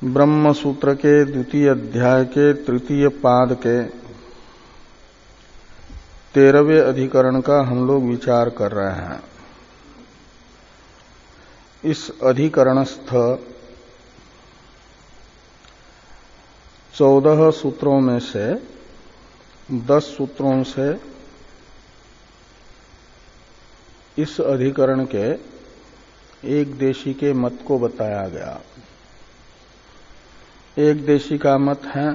ब्रह्म सूत्र के द्वितीय अध्याय के तृतीय पाद के 13वें अधिकरण का हम लोग विचार कर रहे हैं। इस अधिकरणस्थ 14 सूत्रों में से 10 सूत्रों से इस अधिकरण के एक देशी के मत को बताया गया। एक देशी का मत है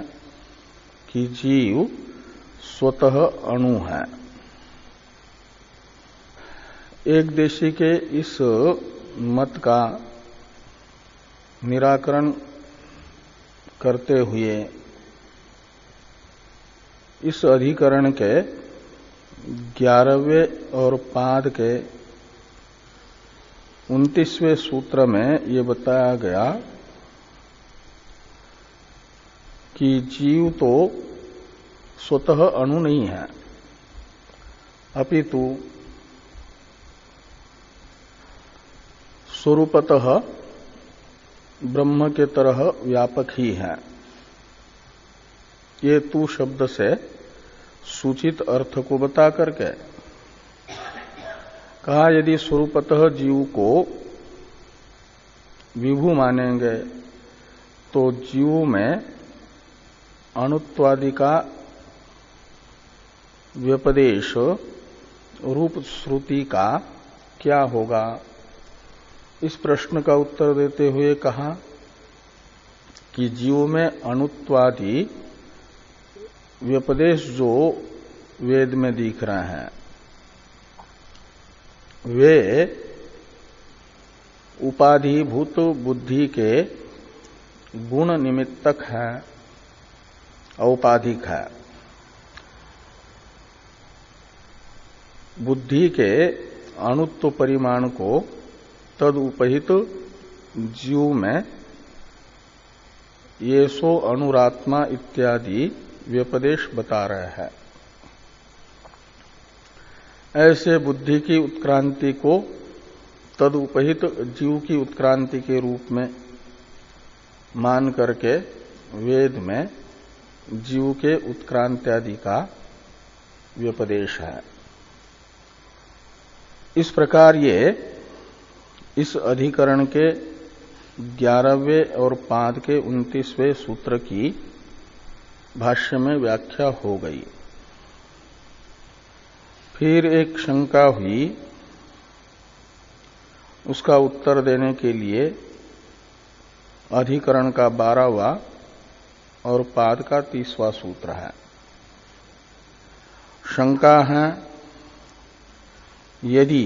कि जीव स्वतः अणु है। एक देशी के इस मत का निराकरण करते हुए इस अधिकरण के 11वें और पाद के 29वें सूत्र में ये बताया गया कि जीव तो स्वतः अणु नहीं है, अपितु स्वरूपतः ब्रह्म के तरह व्यापक ही है। ये तू शब्द से सूचित अर्थ को बता करके कहा, यदि स्वरूपतः जीव को विभु मानेंगे तो जीव में अणुत्वादि का व्यपदेश रूप श्रुति का क्या होगा। इस प्रश्न का उत्तर देते हुए कहा कि जीव में अणुत्वादि व्यपदेश जो वेद में दिख रहे हैं वे उपाधिभूत बुद्धि के गुण निमित्तक हैं, औपाधिक है। बुद्धि के अणुत्व परिमाण को तद उपहित जीव में ये सो अणुरात्मा इत्यादि व्यपदेश बता रहे हैं। ऐसे बुद्धि की उत्क्रांति को तद उपहित जीव की उत्क्रांति के रूप में मान करके वेद में जीव के उत्क्रांत्यादि का व्यपदेश है। इस प्रकार ये इस अधिकरण के 11वें और पाद के 29वें सूत्र की भाष्य में व्याख्या हो गई। फिर एक शंका हुई, उसका उत्तर देने के लिए अधिकरण का 12वां और पाद का 30वां सूत्र है। शंका है, यदि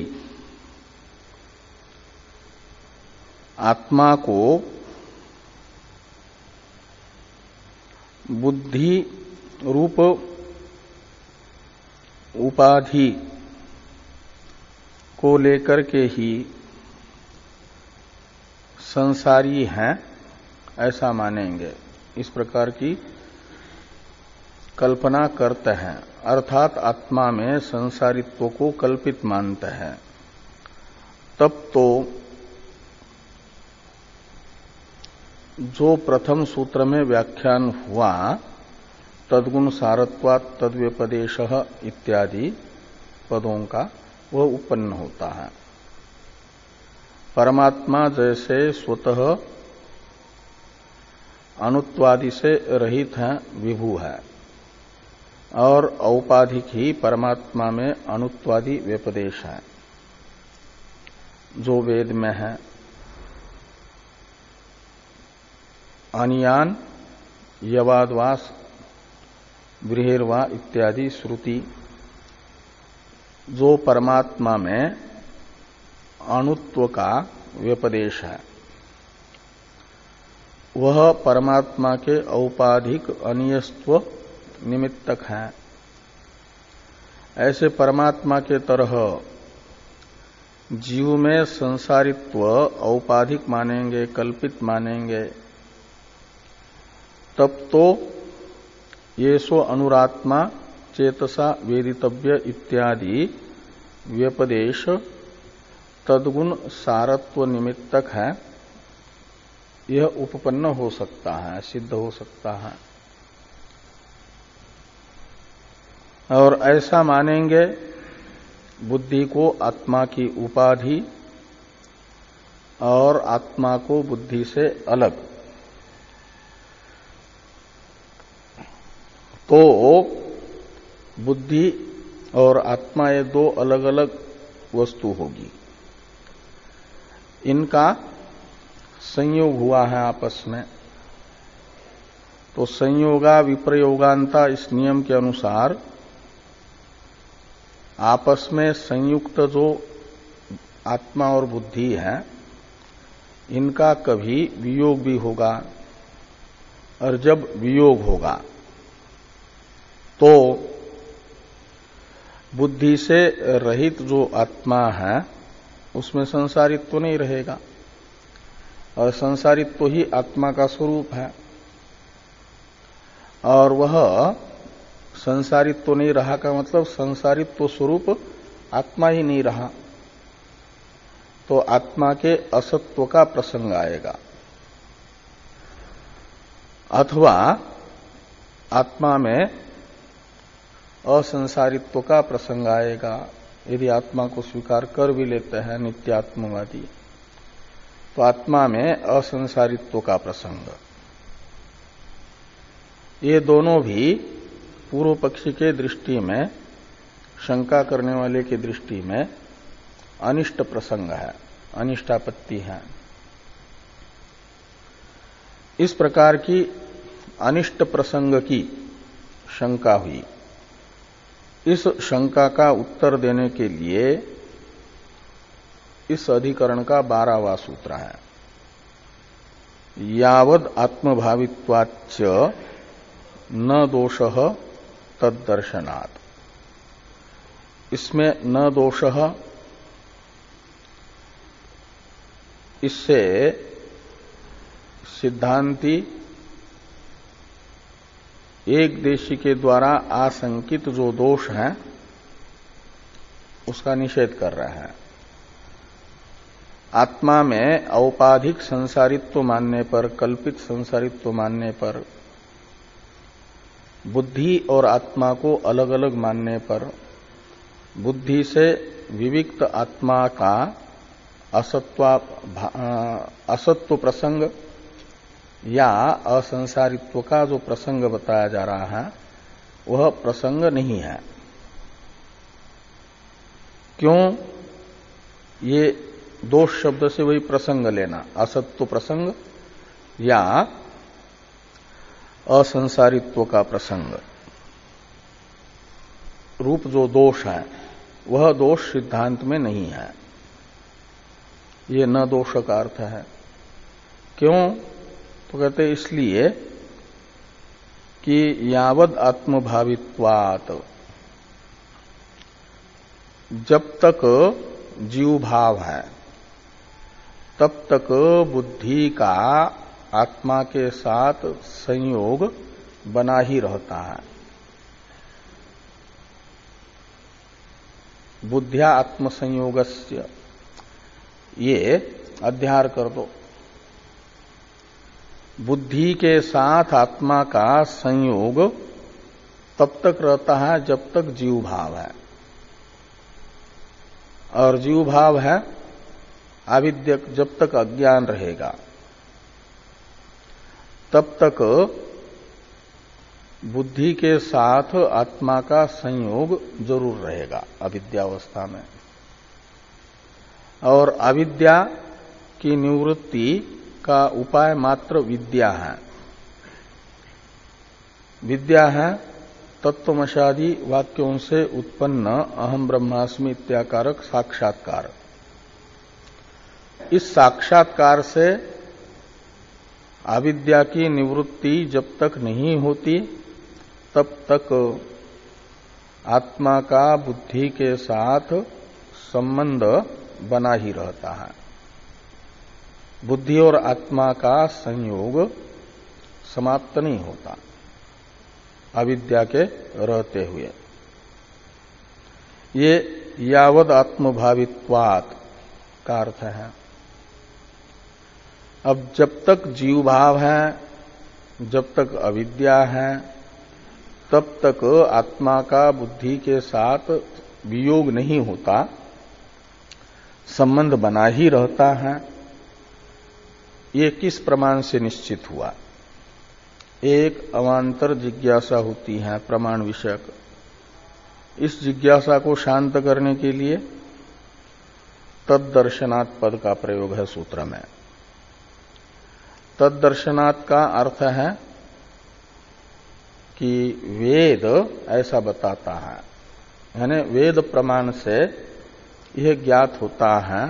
आत्मा को बुद्धि रूप उपाधि को लेकर के ही संसारी हैं ऐसा मानेंगे, इस प्रकार की कल्पना करते हैं, अर्थात आत्मा में संसारित्व को कल्पित मानते हैं, तब तो जो प्रथम सूत्र में व्याख्यान हुआ तद्गुण सारत्वात् तद्व्यपदेशः इत्यादि पदों का वह उत्पन्न होता है। परमात्मा जैसे स्वतः अणुत्वादि से रहित है, विभु है, और औपाधिक ही परमात्मा में अणुत्वादि व्यपदेश है जो वेद में है। अनियान यवादवास बृहेर्वा इत्यादि श्रुति जो परमात्मा में अणुत्व का व्यपदेश है, वह परमात्मा के औपाधिक अनियस्त्व निमित्तक है। ऐसे परमात्मा के तरह जीव में संसारित्व औपाधिक मानेंगे, कल्पित मानेंगे, तब तो ये सो अनुरात्मा चेतसा वेदितव्य इत्यादि व्यपदेश तद्गुण सारत्व निमित्तक है, यह उपपन्न हो सकता है, सिद्ध हो सकता है। और ऐसा मानेंगे बुद्धि को आत्मा की उपाधि और आत्मा को बुद्धि से अलग, तो बुद्धि और आत्मा ये दो अलग अलग वस्तु होगी। इनका संयोग हुआ है आपस में, तो संयोगा विप्रयोगांता इस नियम के अनुसार आपस में संयुक्त जो आत्मा और बुद्धि है इनका कभी वियोग भी होगा, और जब वियोग होगा तो बुद्धि से रहित जो आत्मा है उसमें संसारित्व तो नहीं रहेगा, और संसारित्व तो ही आत्मा का स्वरूप है, और वह संसारित्व तो नहीं रहा का मतलब संसारित्व स्वरूप आत्मा ही नहीं रहा, तो आत्मा के असत्व का प्रसंग आएगा। अथवा आत्मा में असंसारित्व का प्रसंग आएगा। यदि आत्मा को स्वीकार कर भी लेते हैं नित्यात्मवादी, तो आत्मा में असंसारित्व का प्रसंग, ये दोनों भी पूर्व पक्षी के दृष्टि में, शंका करने वाले की दृष्टि में अनिष्ट प्रसंग है, अनिष्टापत्ति है। इस प्रकार की अनिष्ट प्रसंग की शंका हुई। इस शंका का उत्तर देने के लिए इस अधिकरण का 12वां सूत्र है, यावद आत्मभावित्वाच्च न दोषः तद्दर्शनात्। इसमें न दोषः, इससे सिद्धांती एक देशी के द्वारा आशंकित जो दोष है उसका निषेध कर रहे हैं। आत्मा में औपाधिक संसारित्व मानने पर, कल्पित संसारित्व मानने पर, बुद्धि और आत्मा को अलग अलग मानने पर, बुद्धि से विविक्त आत्मा का असत्व प्रसंग या असंसारित्व का जो प्रसंग बताया जा रहा है वह प्रसंग नहीं है। क्यों? ये दोष शब्द से वही प्रसंग लेना, असत्व प्रसंग या असंसारित्व का प्रसंग रूप जो दोष है वह दोष सिद्धांत में नहीं है। ये न दोष का अर्थ है। क्यों? तो कहते इसलिए कि यावद आत्मभावित्वात्, जब तक जीव भाव है तब तक बुद्धि का आत्मा के साथ संयोग बना ही रहता है। बुद्ध्या आत्मसंयोगस्य, ये अध्यार कर दो। बुद्धि के साथ आत्मा का संयोग तब तक रहता है जब तक जीव भाव है, और जीव भाव है आविद्यक, जब तक अज्ञान रहेगा तब तक बुद्धि के साथ आत्मा का संयोग जरूर रहेगा अविद्यावस्था में। और अविद्या की निवृत्ति का उपाय मात्र विद्या है। विद्या है तत्वमशादी वाक्यों से उत्पन्न अहम ब्रह्मास्मि इत्याकारक साक्षात्कार। इस साक्षात्कार से अविद्या की निवृत्ति जब तक नहीं होती तब तक आत्मा का बुद्धि के साथ संबंध बना ही रहता है। बुद्धि और आत्मा का संयोग समाप्त नहीं होता अविद्या के रहते हुए। ये यावद आत्मभावित्वात् का अर्थ है। अब जब तक जीव भाव है, जब तक अविद्या है, तब तक आत्मा का बुद्धि के साथ वियोग नहीं होता, संबंध बना ही रहता है। ये किस प्रमाण से निश्चित हुआ? एक अवांतर जिज्ञासा होती है प्रमाण विषयक। इस जिज्ञासा को शांत करने के लिए तद्दर्शनात् पद का प्रयोग है सूत्र में। तद्दर्शनात् का अर्थ है कि वेद ऐसा बताता है, यानी वेद प्रमाण से यह ज्ञात होता है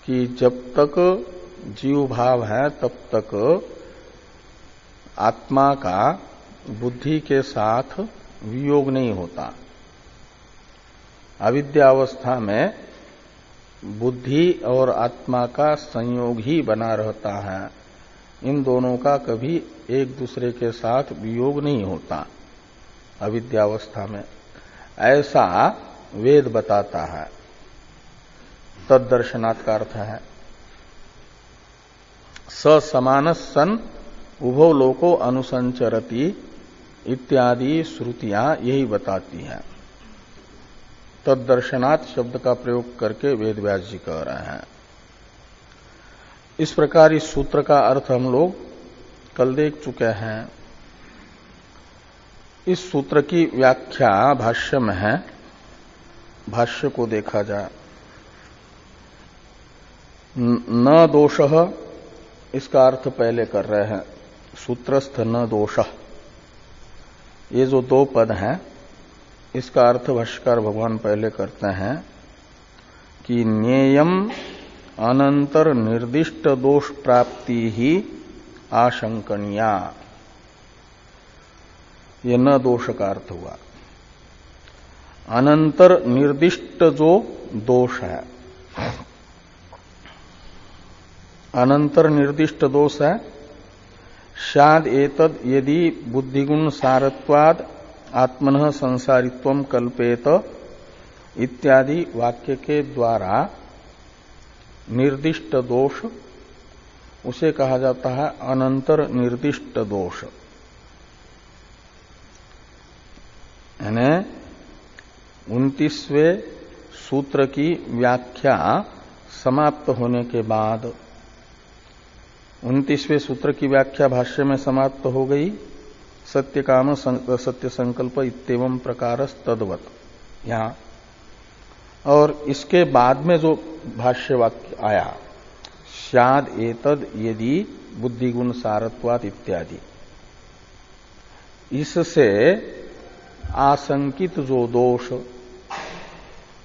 कि जब तक जीव भाव है तब तक आत्मा का बुद्धि के साथ वियोग नहीं होता। अविद्यावस्था में बुद्धि और आत्मा का संयोग ही बना रहता है, इन दोनों का कभी एक दूसरे के साथ वियोग नहीं होता अविद्यावस्था में, ऐसा वेद बताता है। तद्दर्शनात् का अर्थ है स समानः सन उभो लोको अनुसंचरति इत्यादि श्रुतियां यही बताती हैं। तद्दर्शनात् शब्द का प्रयोग करके वेद व्यास जी कह रहे हैं। इस प्रकार इस सूत्र का अर्थ हम लोग कल देख चुके हैं। इस सूत्र की व्याख्या भाष्य में है, भाष्य को देखा जाए। न दोषः, इसका अर्थ पहले कर रहे हैं, सूत्रस्थ न दोषः। ये जो दो पद हैं, इसका अर्थ भाष्यकार भगवान पहले करते हैं कि ज्ञेयम अनंतर निर्दिष्ट दोष प्राप्ति ही आशंकनीया। ये न दोष का अर्थ हुआ। अनंतर निर्दिष्ट जो दोष है, अनंतर निर्दिष्ट दोष है, शाद एतद यदि बुद्धिगुण सारत्वाद आत्मनः संसारित्वम कल्पेत इत्यादि वाक्य के द्वारा निर्दिष्ट दोष, उसे कहा जाता है अनंतर निर्दिष्ट दोष। यानी 29वें सूत्र की व्याख्या समाप्त होने के बाद, 29वें सूत्र की व्याख्या भाष्य में समाप्त हो गई। सत्य काम सत्य संकल्प इत्येवं प्रकारस तद्वत्, यहां। और इसके बाद में जो भाष्य वाक्य आया, स्याद एतद यदि बुद्धिगुण सारत्वात् इत्यादि, इससे आशंकित जो दोष,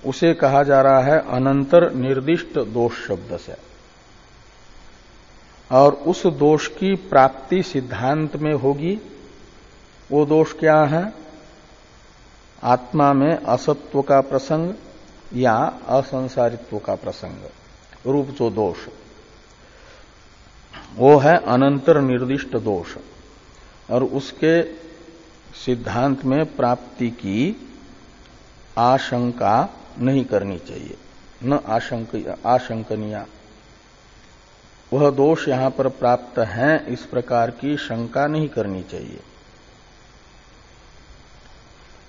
उसे कहा जा रहा है अनंतर निर्दिष्ट दोष शब्द से। और उस दोष की प्राप्ति सिद्धांत में होगी। वो दोष क्या है? आत्मा में असत्व का प्रसंग या असंसारित्व का प्रसंग रूप जो दोष, वो है अनंतर निर्दिष्ट दोष। और उसके सिद्धांत में प्राप्ति की आशंका नहीं करनी चाहिए, न आशंकनीय। वह दोष यहां पर प्राप्त है, इस प्रकार की शंका नहीं करनी चाहिए।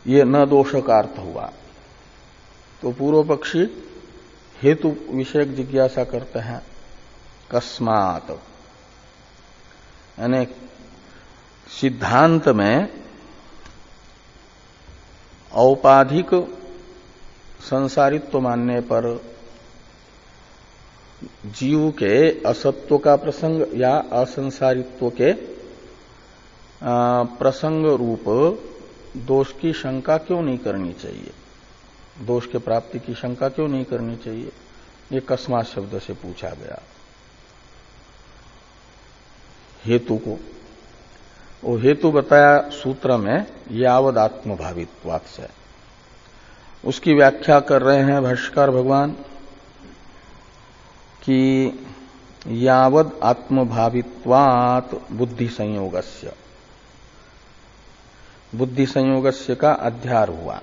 ये न दोष का अर्थ हुआ। तो पूर्व पक्षी हेतु विषयक जिज्ञासा करते हैं, कस्मात, यानी सिद्धांत में औपाधिक संसारित्व मानने पर जीव के असत्व का प्रसंग या असंसारित्व के प्रसंग रूप दोष की शंका क्यों नहीं करनी चाहिए, दोष के प्राप्ति की शंका क्यों नहीं करनी चाहिए? ये कस्मात शब्द से पूछा गया हेतु को। वो हेतु बताया सूत्र में यावद आत्मभावित्वात् से। उसकी व्याख्या कर रहे हैं भाष्यकार भगवान कि यावद आत्मभावित्वात् बुद्धि संयोगस्य, बुद्धि संयोगस्य का अध्यार हुआ।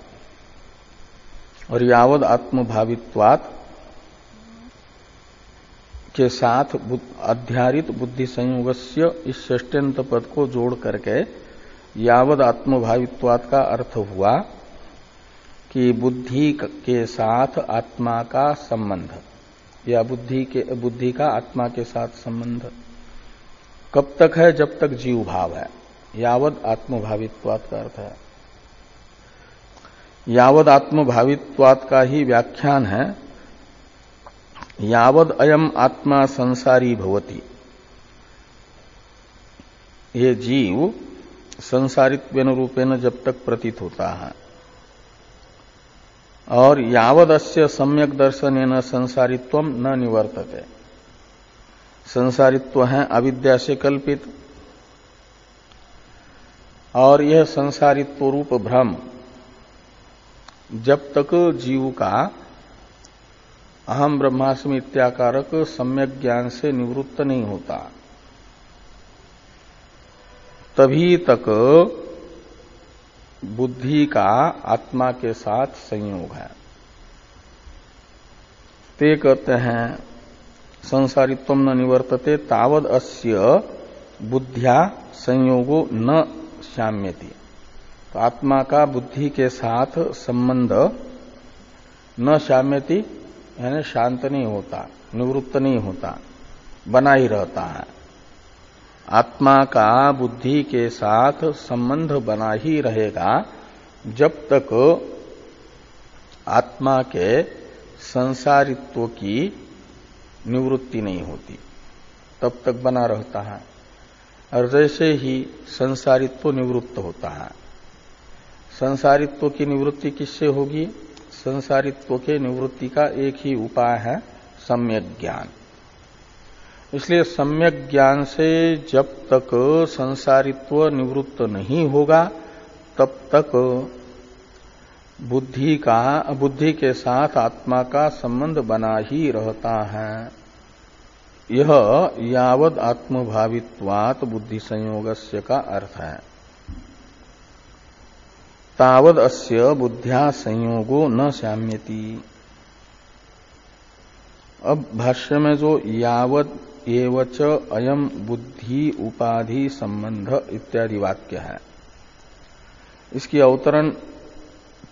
और यावद आत्मभावित्वात् के साथ अध्यारित बुद्धि संयोगस्य इस षष्ट्यंत पद को जोड़ करके यावद आत्मभावित्वात् का अर्थ हुआ कि बुद्धि के साथ आत्मा का संबंध या बुद्धि का आत्मा के साथ संबंध कब तक है? जब तक जीव भाव है। यावद आत्मभावित्वात् का अर्थ है। यावद आत्मभावित्वात् का ही व्याख्यान है यावद अयम आत्मा संसारी भवति। ये जीव संसारित्वेन रूपेण जब तक प्रतीत होता है और यावद अस्य सम्यक दर्शनेन संसारित्वम न निवर्तते। संसारित्व है अविद्या से कल्पित और यह संसारित्व रूप भ्रम जब तक जीव का अहम ब्रह्मास्मि इत्याकारक सम्यक ज्ञान से निवृत्त नहीं होता तभी तक बुद्धि का आत्मा के साथ संयोग है। ते कहते हैं संसारित्वम न निवर्तते तावद अस्य बुद्ध्या संयोगो न शाम्यति। तो आत्मा का बुद्धि के साथ संबंध न शाम्यति यानी शांत नहीं होता, निवृत्त नहीं होता, बना ही रहता है। आत्मा का बुद्धि के साथ संबंध बना ही रहेगा जब तक आत्मा के संसारित्व की निवृत्ति नहीं होती, तब तक बना रहता है। और जैसे ही संसारित्व निवृत्त होता है, संसारित्व की निवृत्ति किससे होगी? संसारित्व के निवृत्ति का एक ही उपाय है सम्यक ज्ञान। इसलिए सम्यक ज्ञान से जब तक संसारित्व निवृत्त नहीं होगा तब तक बुद्धि के साथ आत्मा का संबंध बना ही रहता है। यह यावद आत्मभावित्वात् बुद्धि संयोगस्य का अर्थ है। तावद अस्य बुद्ध्या संयोगो न शाम्यति। अब भाष्य में जो यावद एवच अयम बुद्धि उपाधि संबंध इत्यादि वाक्य है, इसकी अवतरण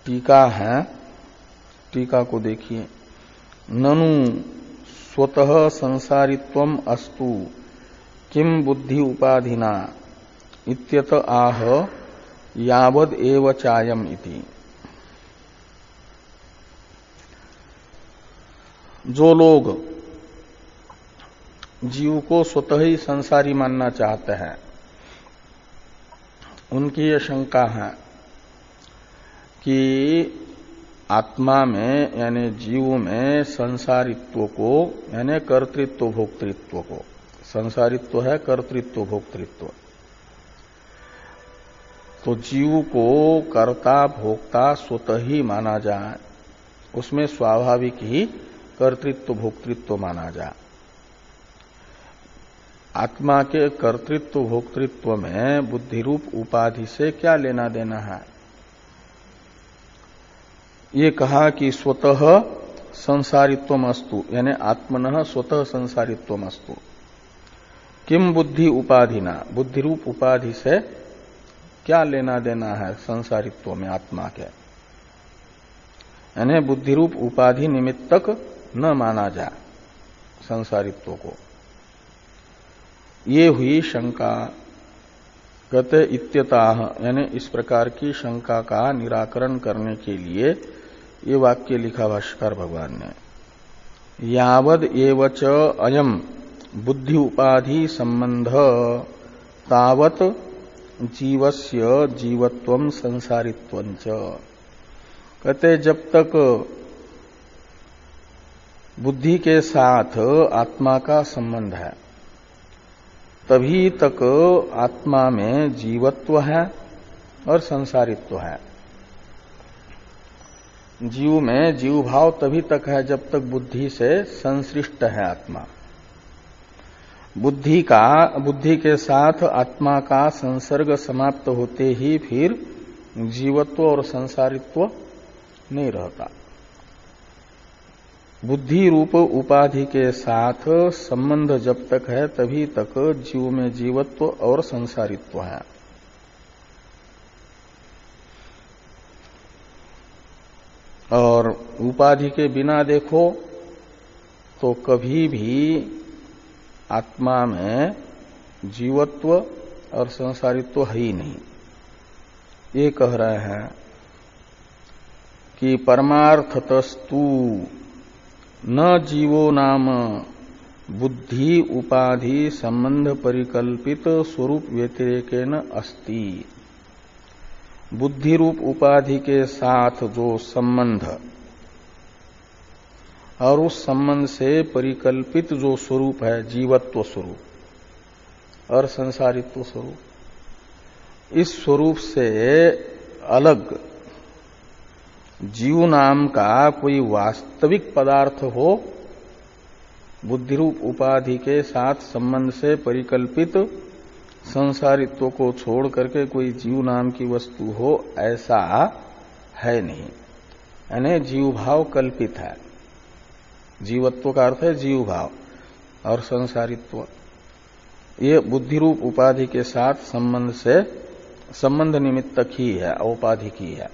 टीका है। टीका को देखिए। ननु स्वतः संसारित्वम अस्तु किम बुद्धि उपाधिना इत्यत आह यावद एव चायम इति। जो लोग जीव को स्वतः ही संसारी मानना चाहते हैं उनकी यह शंका है कि आत्मा में यानी जीव में संसारित्व को यानी कर्तृत्व भोक्तृत्व को, संसारित्व है कर्तृत्व भोक्तृत्व, तो जीव को कर्ता भोक्ता स्वतः ही माना जाए, उसमें स्वाभाविक ही कर्तृत्व भोक्तृत्व माना जाए। आत्मा के कर्तृत्व भोक्तृत्व में बुद्धि रूप उपाधि से क्या लेना देना है? ये कहा कि स्वतः संसारित्वम अस्तु यानी आत्मनः स्वतः संसारित्वम अस्तु किम बुद्धि उपाधिना, बुद्धि रूप उपाधि से क्या लेना देना है संसारित्व में आत्मा के, यानी बुद्धि रूप उपाधि निमित्तक न माना जाए संसारित्व को। ये हुई शंका। कहते इत्यताह यानी इस प्रकार की शंका का निराकरण करने के लिए ये वाक्य लिखा भाष्यकार भगवान ने। यावद एवच अयम बुद्धि उपाधि संबंध तावत जीवस्य जीवत्वम संसारित्वं च। कहते जब तक बुद्धि के साथ आत्मा का संबंध है तभी तक आत्मा में जीवत्व है और संसारित्व है। जीव में जीव भाव तभी तक है जब तक बुद्धि से संश्लिष्ट है आत्मा। बुद्धि के साथ आत्मा का संसर्ग समाप्त होते ही फिर जीवत्व और संसारित्व नहीं रहता। बुद्धि रूप उपाधि के साथ संबंध जब तक है तभी तक जीव में जीवत्व और संसारित्व है। और उपाधि के बिना देखो तो कभी भी आत्मा में जीवत्व और संसारित्व है ही नहीं। ये कह रहे हैं कि परमार्थतस्तु न जीवो नाम बुद्धि उपाधि संबंध परिकल्पित स्वरूप व्यतिरेकेन अस्ति। बुद्धि रूप उपाधि के साथ जो संबंध और उस संबंध से परिकल्पित जो स्वरूप है जीवत्व स्वरूप और संसारित्व स्वरूप, इस स्वरूप से अलग जीव नाम का कोई वास्तविक पदार्थ हो, बुद्धि रूप उपाधि के साथ संबंध से परिकल्पित संसारित्व को छोड़ करके कोई जीव नाम की वस्तु हो, ऐसा है नहीं। यानी जीव भाव कल्पित है। जीवत्व का अर्थ है जीव भाव और संसारित्व, ये बुद्धि रूप उपाधि के साथ संबंध निमित्तक ही है, औपाधिक ही है,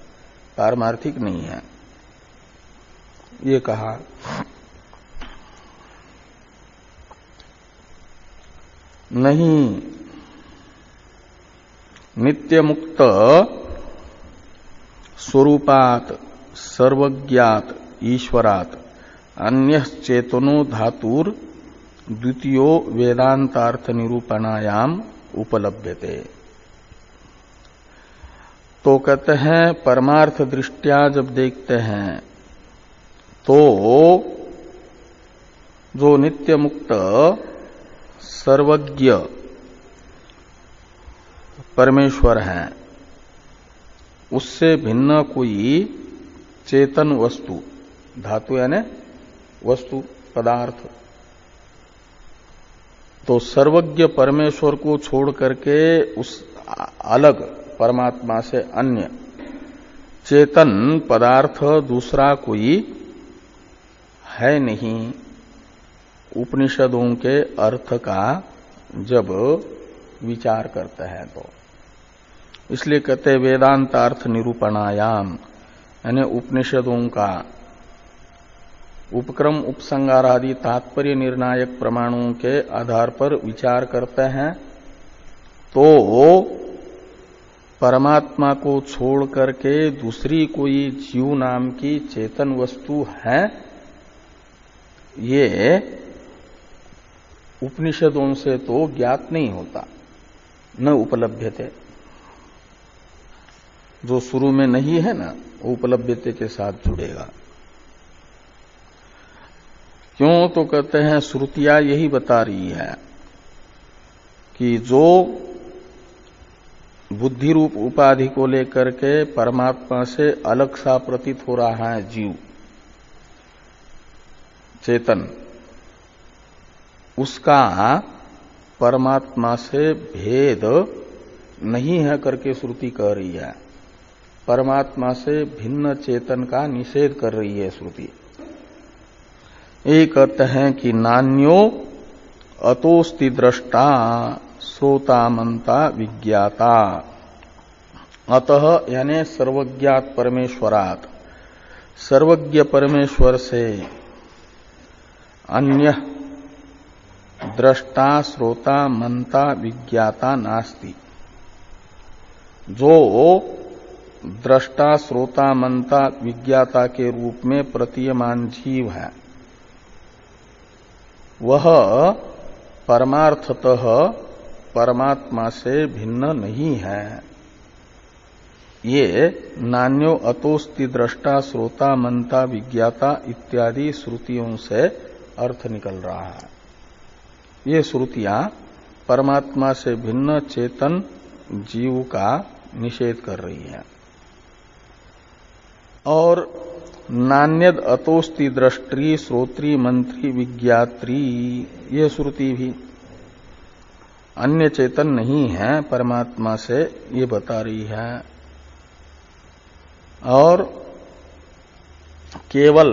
पारमार्थिक नहीं है। ये कहा। नहीं नित्य मुक्त स्वरूपात सर्वज्ञात ईश्वरात अन्य चेतनो धातुर द्वितीयो वेदांतार्थ निरूपणायाम उपलभ्यते। तो कहते हैं परमार्थ दृष्टिया जब देखते हैं तो जो नित्य मुक्त सर्वज्ञ परमेश्वर है, उससे भिन्न कोई चेतन वस्तु, धातु यानी वस्तु पदार्थ, तो सर्वज्ञ परमेश्वर को छोड़ करके उस अलग परमात्मा से अन्य चेतन पदार्थ दूसरा कोई है नहीं। उपनिषदों के अर्थ का जब विचार करते हैं तो इसलिए कहते वेदांतार्थ निरूपणायाम, यानी उपनिषदों का उपक्रम उपसंगार आदि तात्पर्य निर्णायक प्रमाणों के आधार पर विचार करते हैं तो परमात्मा को छोड़ करके दूसरी कोई जीव नाम की चेतन वस्तु है, ये उपनिषदों से तो ज्ञात नहीं होता, न उपलभ्यते। जो शुरू में नहीं है ना, उपलभ्यते के साथ जुड़ेगा। क्यों? तो कहते हैं श्रुतियां यही बता रही है कि जो बुद्धि रूप उपाधि को लेकर के परमात्मा से अलग सा प्रतीत हो रहा है जीव चेतन, उसका परमात्मा से भेद नहीं है करके श्रुति कह रही है। परमात्मा से भिन्न चेतन का निषेध कर रही है श्रुति। ये कहते हैं कि नान्यो अतोस्ति दृष्टा श्रोता मंता विज्ञाता, अतः यानी सर्वज्ञात परमेश्वरात, सर्वज्ञ परमेश्वर से अन्य दृष्टा श्रोता मंता विज्ञाता नास्ति। जो दृष्टा श्रोता मंता विज्ञाता के रूप में प्रतीयमान जीव है, वह परमार्थतः परमात्मा से भिन्न नहीं है। ये नान्यो अतोस्ति दृष्टा श्रोता मंता विज्ञाता इत्यादि श्रुतियों से अर्थ निकल रहा है। ये श्रुतियां परमात्मा से भिन्न चेतन जीव का निषेध कर रही है। और नान्यद अतोस्ति दृष्टि श्रोत्री मंत्री विज्ञात्री, ये श्रुति भी अन्य चेतन नहीं है परमात्मा से, ये बता रही है। और केवल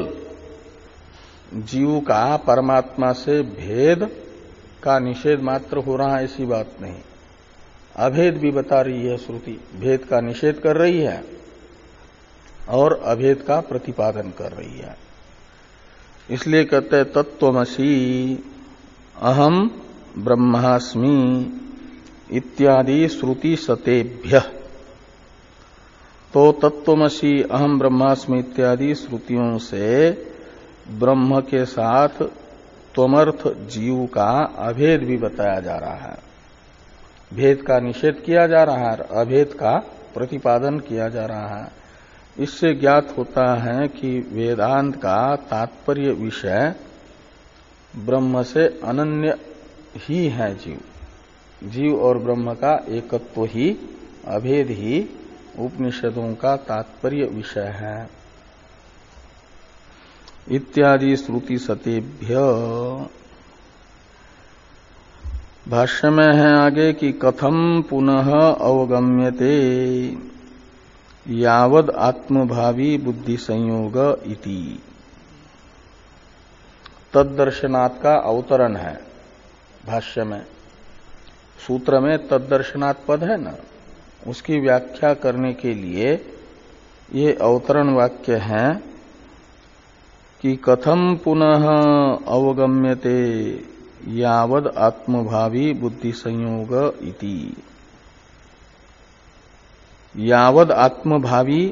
जीव का परमात्मा से भेद का निषेध मात्र हो रहा है ऐसी बात नहीं, अभेद भी बता रही है श्रुति। भेद का निषेध कर रही है और अभेद का प्रतिपादन कर रही है। इसलिए कहते हैं तत्त्वमसि अहम ब्रह्मास्मि इत्यादि श्रुति सतेभ्य। तो तत्त्वमसि अहम ब्रह्मास्मि इत्यादि श्रुतियों से ब्रह्म के साथ त्वमर्थ जीव का अभेद भी बताया जा रहा है। भेद का निषेध किया जा रहा है, अभेद का प्रतिपादन किया जा रहा है। इससे ज्ञात होता है कि वेदांत का तात्पर्य विषय ब्रह्म से अनन्य ही है। जीव और ब्रह्म का एकत्व ही, अभेद ही उपनिषदों का तात्पर्य विषय है। इत्यादि श्रुति सतेभ्य। भाष्य में है आगे कि कथम पुनः अवगम्यते यावद आत्मभावी बुद्धि संयोग इति। तद्दर्शनात् का अवतरण है भाष्य में। सूत्र में तद्दर्शनात् पद है ना, उसकी व्याख्या करने के लिए ये अवतरण वाक्य है कि कथम पुनः अवगम्यते यावद आत्मभावी बुद्धि संयोग इति। यावद आत्मभावी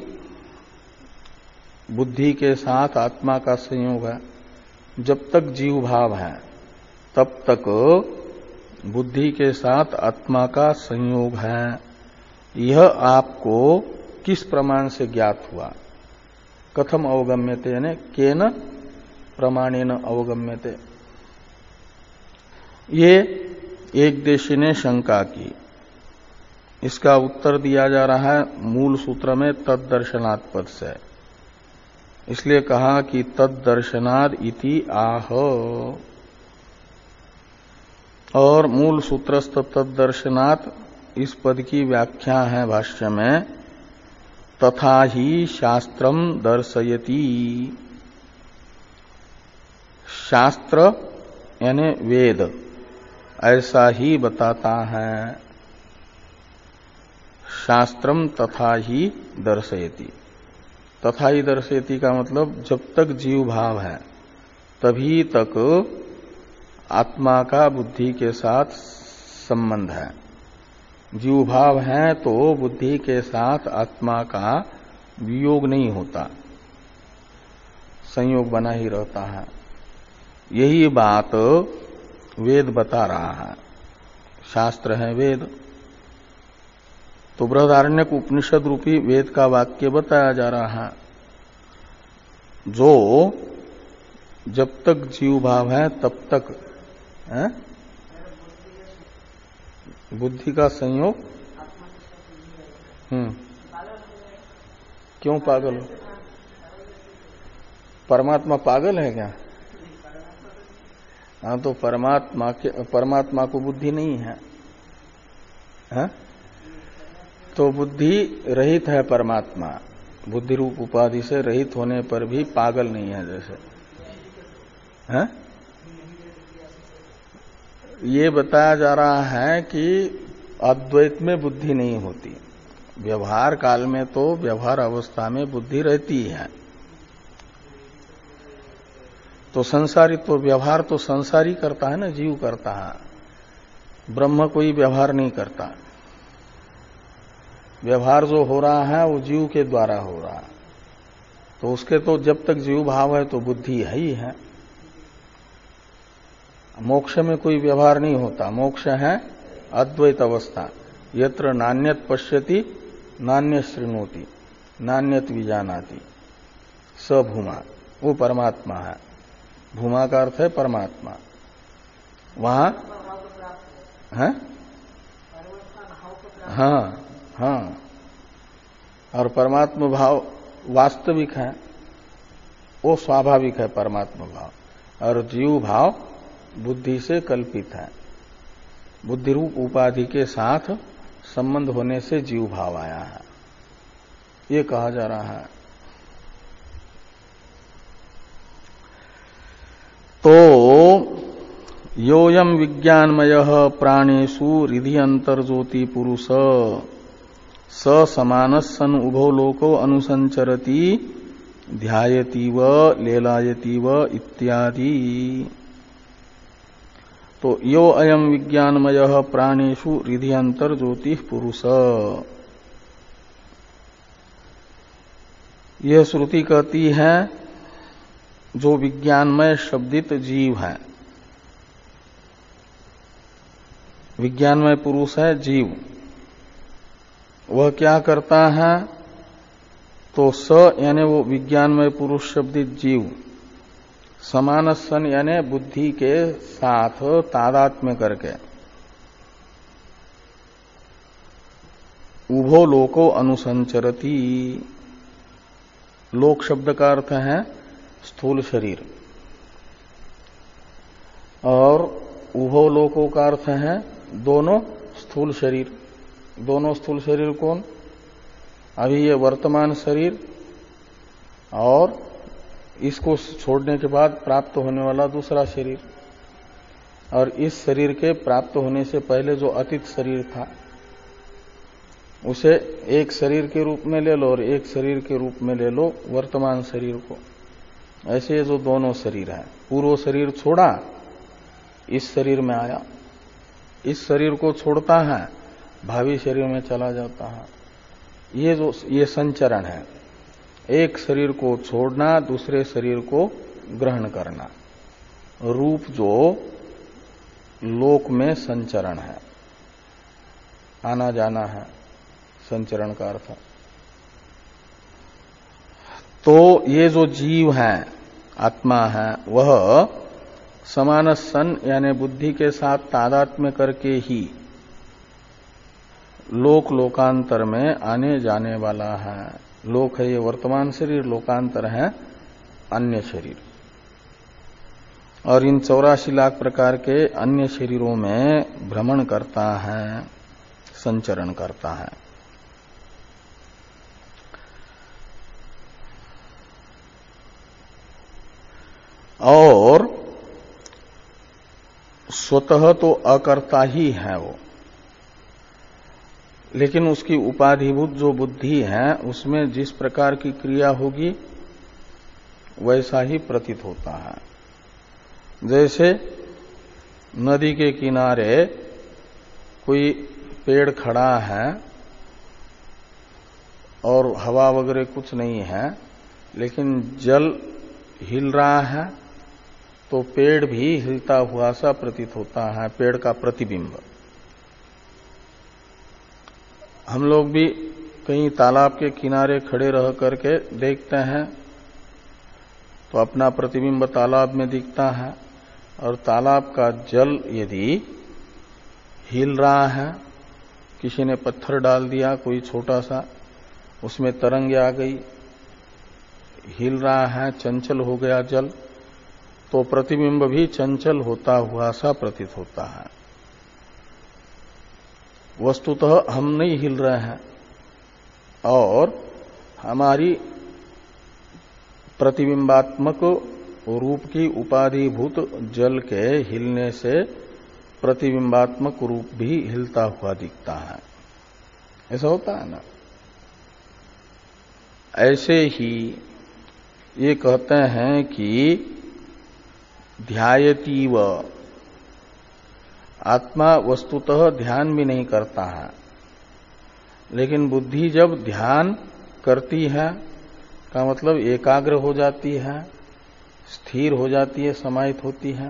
बुद्धि के साथ आत्मा का संयोग है, जब तक जीव भाव है तब तक बुद्धि के साथ आत्मा का संयोग है। यह आपको किस प्रमाण से ज्ञात हुआ? कथम अवगम्यते यानी केन प्रमाणेन अवगम्यते। ये एक देशी ने शंका की, इसका उत्तर दिया जा रहा है मूल सूत्र में तद्दर्शनात् पद से। इसलिए कहा कि तद्दर्शनाद् इति आह। और मूल सूत्रस्थ तद्दर्शनात् इस पद की व्याख्या है भाष्य में तथा ही शास्त्रम दर्शयति। शास्त्र यानी वेद ऐसा ही बताता है। शास्त्रम तथा ही दर्शयति। तथा ही दर्शयति का मतलब जब तक जीव भाव है तभी तक आत्मा का बुद्धि के साथ संबंध है। जीव भाव है तो बुद्धि के साथ आत्मा का वियोग नहीं होता, संयोग बना ही रहता है। यही बात वेद बता रहा है। शास्त्र है वेद। तो बृहदारण्यक उपनिषद रूपी वेद का वाक्य बताया जा रहा है, जो जब तक जीव भाव है तब तक है? बुद्धि का संयोग। क्यों पागल हो? परमात्मा पागल है क्या? हाँ, तो परमात्मा को बुद्धि नहीं है, है? तो बुद्धि रहित है परमात्मा। बुद्धि रूप उपाधि से रहित होने पर भी पागल नहीं है जैसे, है? ये बताया जा रहा है कि अद्वैत में बुद्धि नहीं होती। व्यवहार काल में तो व्यवहार अवस्था में बुद्धि रहती है। तो संसारी तो व्यवहार तो संसारी करता है ना, जीव करता है। ब्रह्म कोई व्यवहार नहीं करता। व्यवहार जो हो रहा है वो जीव के द्वारा हो रहा है। तो उसके तो जब तक जीव भाव है तो बुद्धि है ही है। मोक्ष में कोई व्यवहार नहीं होता। मोक्ष है अद्वैत अवस्था। यत्र नान्यत पश्यति नान्य शृणोति नान्यत विजानाति स भूमा। वो परमात्मा है। भूमा का अर्थ है परमात्मा। वहां है? हाँ हाँ। और परमात्मा भाव वास्तविक है, वो स्वाभाविक है परमात्मा भाव। और जीव भाव बुद्धि से कल्पित है। बुद्धि रूप उपाधि के साथ संबंध होने से जीव भाव आया है, ये कहा जा रहा है। तो योयम विज्ञानमयः प्राणेषु हृदि अंतर्ज्योति पुरुष स समानस्सन उभो लोको अनुसंचरति ध्यायतीव लेलायतीव इत्यादि। तो यो अयम विज्ञानमयः प्राणेषु हृदि अंतर्ज्योति पुरुष, यह श्रुति कहती है जो विज्ञानमय शब्दित जीव है, विज्ञानमय पुरुष है जीव, वह क्या करता है? तो स यानी वो विज्ञानमय पुरुष शब्दित जीव समान सन यानी बुद्धि के साथ तादात्म्य करके उभो लोको अनुसंचरति। लोक शब्द का अर्थ है स्थूल शरीर, और उभो लोकों का अर्थ है दोनों स्थूल शरीर। दोनों स्थूल शरीर कौन? अभी ये वर्तमान शरीर और इसको छोड़ने के बाद प्राप्त होने वाला दूसरा शरीर, और इस शरीर के प्राप्त होने से पहले जो अतीत शरीर था उसे एक शरीर के रूप में ले लो और एक शरीर के रूप में ले लो वर्तमान शरीर को। ऐसे जो दोनों शरीर हैं, पूर्व शरीर छोड़ा इस शरीर में आया, इस शरीर को छोड़ता है भावी शरीर में चला जाता है। ये संचरण है, एक शरीर को छोड़ना दूसरे शरीर को ग्रहण करना, रूप जो लोक में संचरण है, आना जाना है संचरण का अर्थ। तो ये जो जीव है, आत्मा है, वह समान सन यानी बुद्धि के साथ तादात्म्य करके ही लोक लोकांतर में आने जाने वाला है। लोक है ये वर्तमान शरीर, लोकांतर है अन्य शरीर, और इन 84 लाख प्रकार के अन्य शरीरों में भ्रमण करता है, संचरण करता है। और स्वतः तो अकर्ता ही है वो, लेकिन उसकी उपाधिभूत जो बुद्धि है उसमें जिस प्रकार की क्रिया होगी वैसा ही प्रतीत होता है। जैसे नदी के किनारे कोई पेड़ खड़ा है और हवा वगैरह कुछ नहीं है, लेकिन जल हिल रहा है, तो पेड़ भी हिलता हुआ सा प्रतीत होता है, पेड़ का प्रतिबिंब। हम लोग भी कहीं तालाब के किनारे खड़े रह करके देखते हैं तो अपना प्रतिबिंब तालाब में दिखता है, और तालाब का जल यदि हिल रहा है, किसी ने पत्थर डाल दिया कोई छोटा सा, उसमें तरंग आ गई, हिल रहा है, चंचल हो गया जल, तो प्रतिबिंब भी चंचल होता हुआ सा प्रतीत होता है। वस्तुतः हम नहीं हिल रहे हैं, और हमारी प्रतिबिंबात्मक रूप की उपाधिभूत जल के हिलने से प्रतिबिंबात्मक रूप भी हिलता हुआ दिखता है। ऐसा होता है ना? ऐसे ही ये कहते हैं कि ध्यायतीव, आत्मा वस्तुतः ध्यान भी नहीं करता है, लेकिन बुद्धि जब ध्यान करती है का मतलब एकाग्र हो जाती है, स्थिर हो जाती है, समाहित होती है,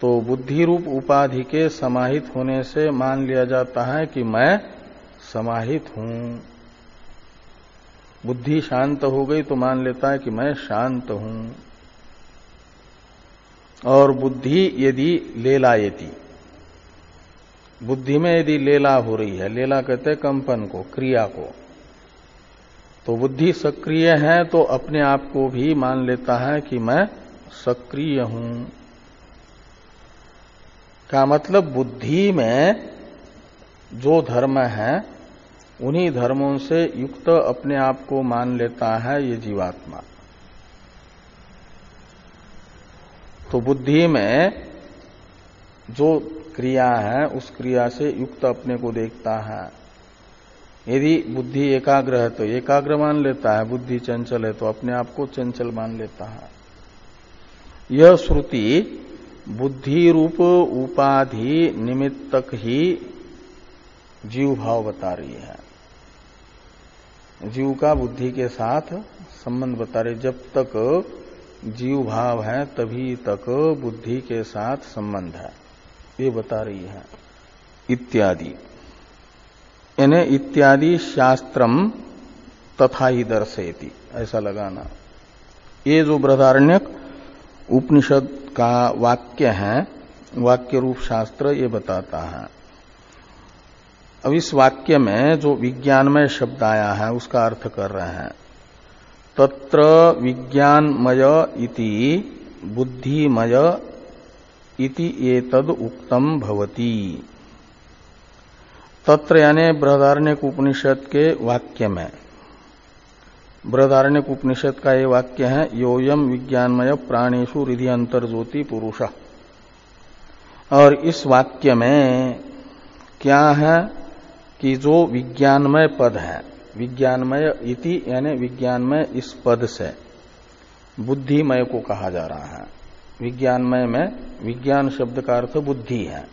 तो बुद्धि रूप उपाधि के समाहित होने से मान लिया जाता है कि मैं समाहित हूं। बुद्धि शांत हो गई तो मान लेता है कि मैं शांत हूं। और बुद्धि यदि लेलायती, बुद्धि में यदि लेला हो रही है, लेला कहते हैं कंपन को, क्रिया को, तो बुद्धि सक्रिय है तो अपने आप को भी मान लेता है कि मैं सक्रिय हूं। का मतलब बुद्धि में जो धर्म है उन्हीं धर्मों से युक्त अपने आप को मान लेता है ये जीवात्मा। तो बुद्धि में जो क्रिया है उस क्रिया से युक्त अपने को देखता है। यदि बुद्धि एकाग्र है तो एकाग्र मान लेता है, बुद्धि चंचल है तो अपने आप को चंचल मान लेता है। यह श्रुति बुद्धि रूप उपाधि निमित्तक ही जीव भाव बता रही है। जीव का बुद्धि के साथ संबंध बता रही। जब तक जीव भाव है तभी तक बुद्धि के साथ संबंध है, ये बता रही है। इत्यादि यानी इत्यादि शास्त्रम तथा ही दर्शयति, ऐसा लगाना। ये जो बृहदारण्यक उपनिषद का वाक्य है, वाक्य रूप शास्त्र ये बताता है। अब इस वाक्य में जो विज्ञानमय शब्द आया है उसका अर्थ कर रहे हैं। तत्र विज्ञानमय इति बुद्धिमय इति एतद उक्तम भवति। तत्र यानी बृहदारण्यक उपनिषद के वाक्य में, बृहदारण्यक उपनिषद का ये वाक्य है, योयम विज्ञानमय प्राणेषु हृदय अंतर्ज्योति पुरुष। और इस वाक्य में क्या है कि जो विज्ञानमय पद है, विज्ञानमय इति यानी विज्ञानमय इस पद से बुद्धिमय को कहा जा रहा है। विज्ञानमय में विज्ञान शब्द का अर्थ बुद्धि है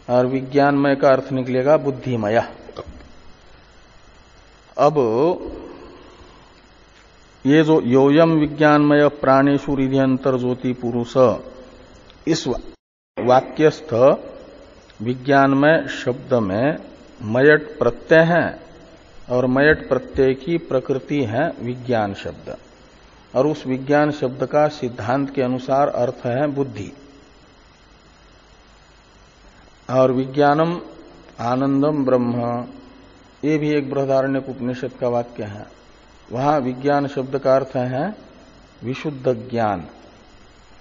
और विज्ञानमय का अर्थ निकलेगा बुद्धिमय। अब ये जो योयम विज्ञानमय प्राणेषु हृदय अंतर्ज्योति पुरुष, इस वाक्यस्थ विज्ञानमय शब्द में मयट प्रत्यय है और मयट प्रत्यय की प्रकृति है विज्ञान शब्द, और उस विज्ञान शब्द का सिद्धांत के अनुसार अर्थ है बुद्धि। और विज्ञानम आनंदम ब्रह्म, ये भी एक बृहदारण्यक उपनिषद का वाक्य है। वहां विज्ञान शब्द का अर्थ है विशुद्ध ज्ञान,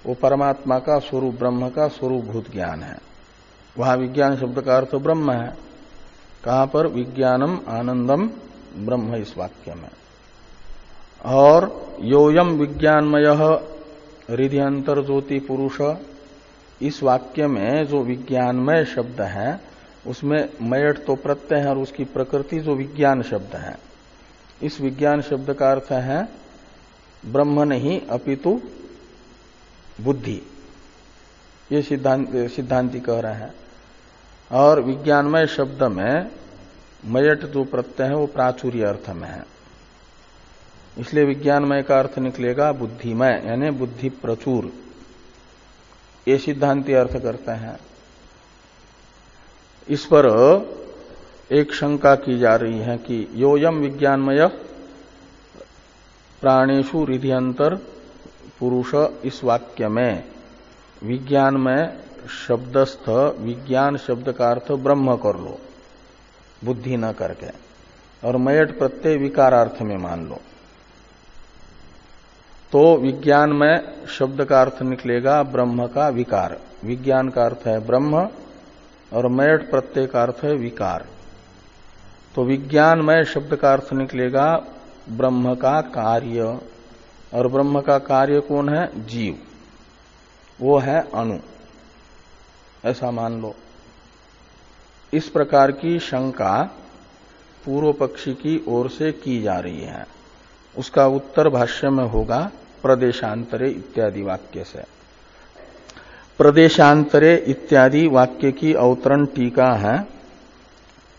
वो परमात्मा का स्वरूप, ब्रह्म का स्वरूपभूत ज्ञान है। वहां विज्ञान शब्द का अर्थ ब्रह्म है। कहां पर? विज्ञानम आनंदम ब्रह्म, इस वाक्य में। और योयम विज्ञानमय हृदय अंतर्ज्योति पुरुष, इस वाक्य में जो विज्ञानमय शब्द है उसमें मयट तो प्रत्यय है और उसकी प्रकृति जो विज्ञान शब्द है, इस विज्ञान शब्द का अर्थ है ब्रह्म नहीं अपितु बुद्धि, ये सिद्धांति कह रहे हैं। और विज्ञानमय शब्द में मयट जो प्रत्यय है वो प्राचुर्य अर्थ में है, इसलिए विज्ञानमय का अर्थ निकलेगा बुद्धिमय यानी बुद्धि प्रचुर, ये सिद्धांति अर्थ करते हैं। इस पर एक शंका की जा रही है कि योयम विज्ञानमय प्राणेषु हृदयंतर पुरुष, इस वाक्य में विज्ञानमय शब्दस्थ विज्ञान शब्द का अर्थ ब्रह्म कर लो, बुद्धि न करके, और मयट प्रत्यय विकारार्थ में मान लो, तो विज्ञानमय शब्द का अर्थ निकलेगा ब्रह्म का विकार। विज्ञान का अर्थ है ब्रह्म और मयट प्रत्यय का अर्थ है विकार, तो विज्ञानमय शब्द का अर्थ निकलेगा ब्रह्म का कार्य, और ब्रह्म का कार्य कौन है? जीव, वो है अणु, ऐसा मान लो। इस प्रकार की शंका पूर्व पक्षी की ओर से की जा रही है। उसका उत्तर भाष्य में होगा प्रदेशांतरे इत्यादि वाक्य से। प्रदेशांतरे इत्यादि वाक्य की अवतरण टीका है।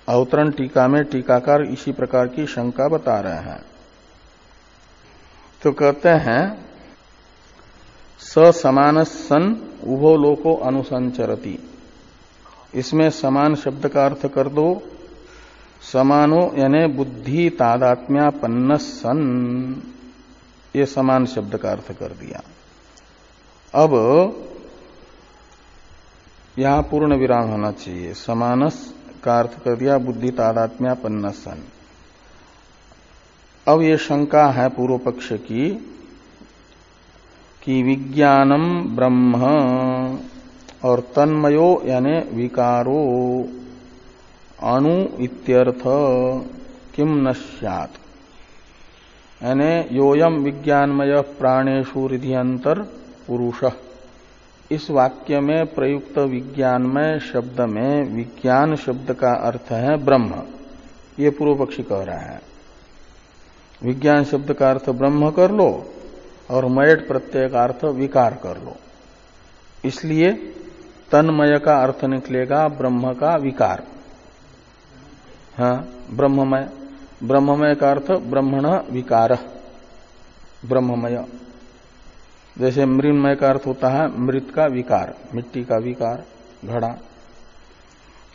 अवतरण टीका में टीकाकार इसी प्रकार की शंका बता रहे हैं। तो कहते हैं स समान सन उभो लोको अनुसंचरति, इसमें समान शब्द का अर्थ कर दो समानो यानी बुद्धि तादात्म्यापन्न सन, ये समान शब्द का अर्थ कर दिया। अब यहां पूर्ण विराम होना चाहिए। समानस का अर्थ कर दिया बुद्धि तादात्म्यापन्न सन। अब ये शंका है पूर्व पक्ष की कि विज्ञानम ब्रह्म और तन्मयो यानी विकारो अणु इत्यर्थ किम न स्यात्, यानी योयम विज्ञानमय प्राणेषु हृदयंतर पुरुषः, इस वाक्य में प्रयुक्त विज्ञानमय शब्द में विज्ञान शब्द का अर्थ है ब्रह्म, ये पूर्व पक्षी कह रहा है। विज्ञान शब्द का अर्थ ब्रह्म कर लो और मयट प्रत्यय का अर्थ विकार कर लो, इसलिए तन्मय का अर्थ निकलेगा ब्रह्म का विकार। हाँ, ब्रह्ममय, ब्रह्ममय का अर्थ ब्रह्मण विकार, ब्रह्ममय। जैसे मृन्मय का अर्थ होता है मृत का विकार, मिट्टी का विकार, घड़ा।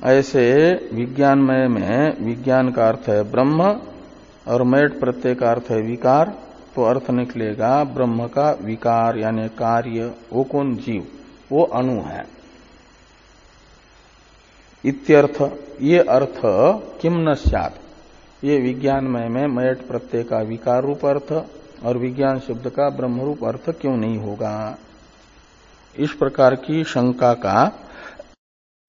ऐसे विज्ञानमय में विज्ञान का अर्थ है ब्रह्म और मयट प्रत्यय का अर्थ है विकार, तो अर्थ निकलेगा ब्रह्म का विकार यानी कार्य। वो कौन? जीव, वो अणु है। इत्यर्थ, ये अर्थ किम न स्यात्, ये विज्ञानमय में मयट प्रत्यय का विकार रूप अर्थ और विज्ञान शब्द का ब्रह्म रूप अर्थ क्यों नहीं होगा? इस प्रकार की शंका का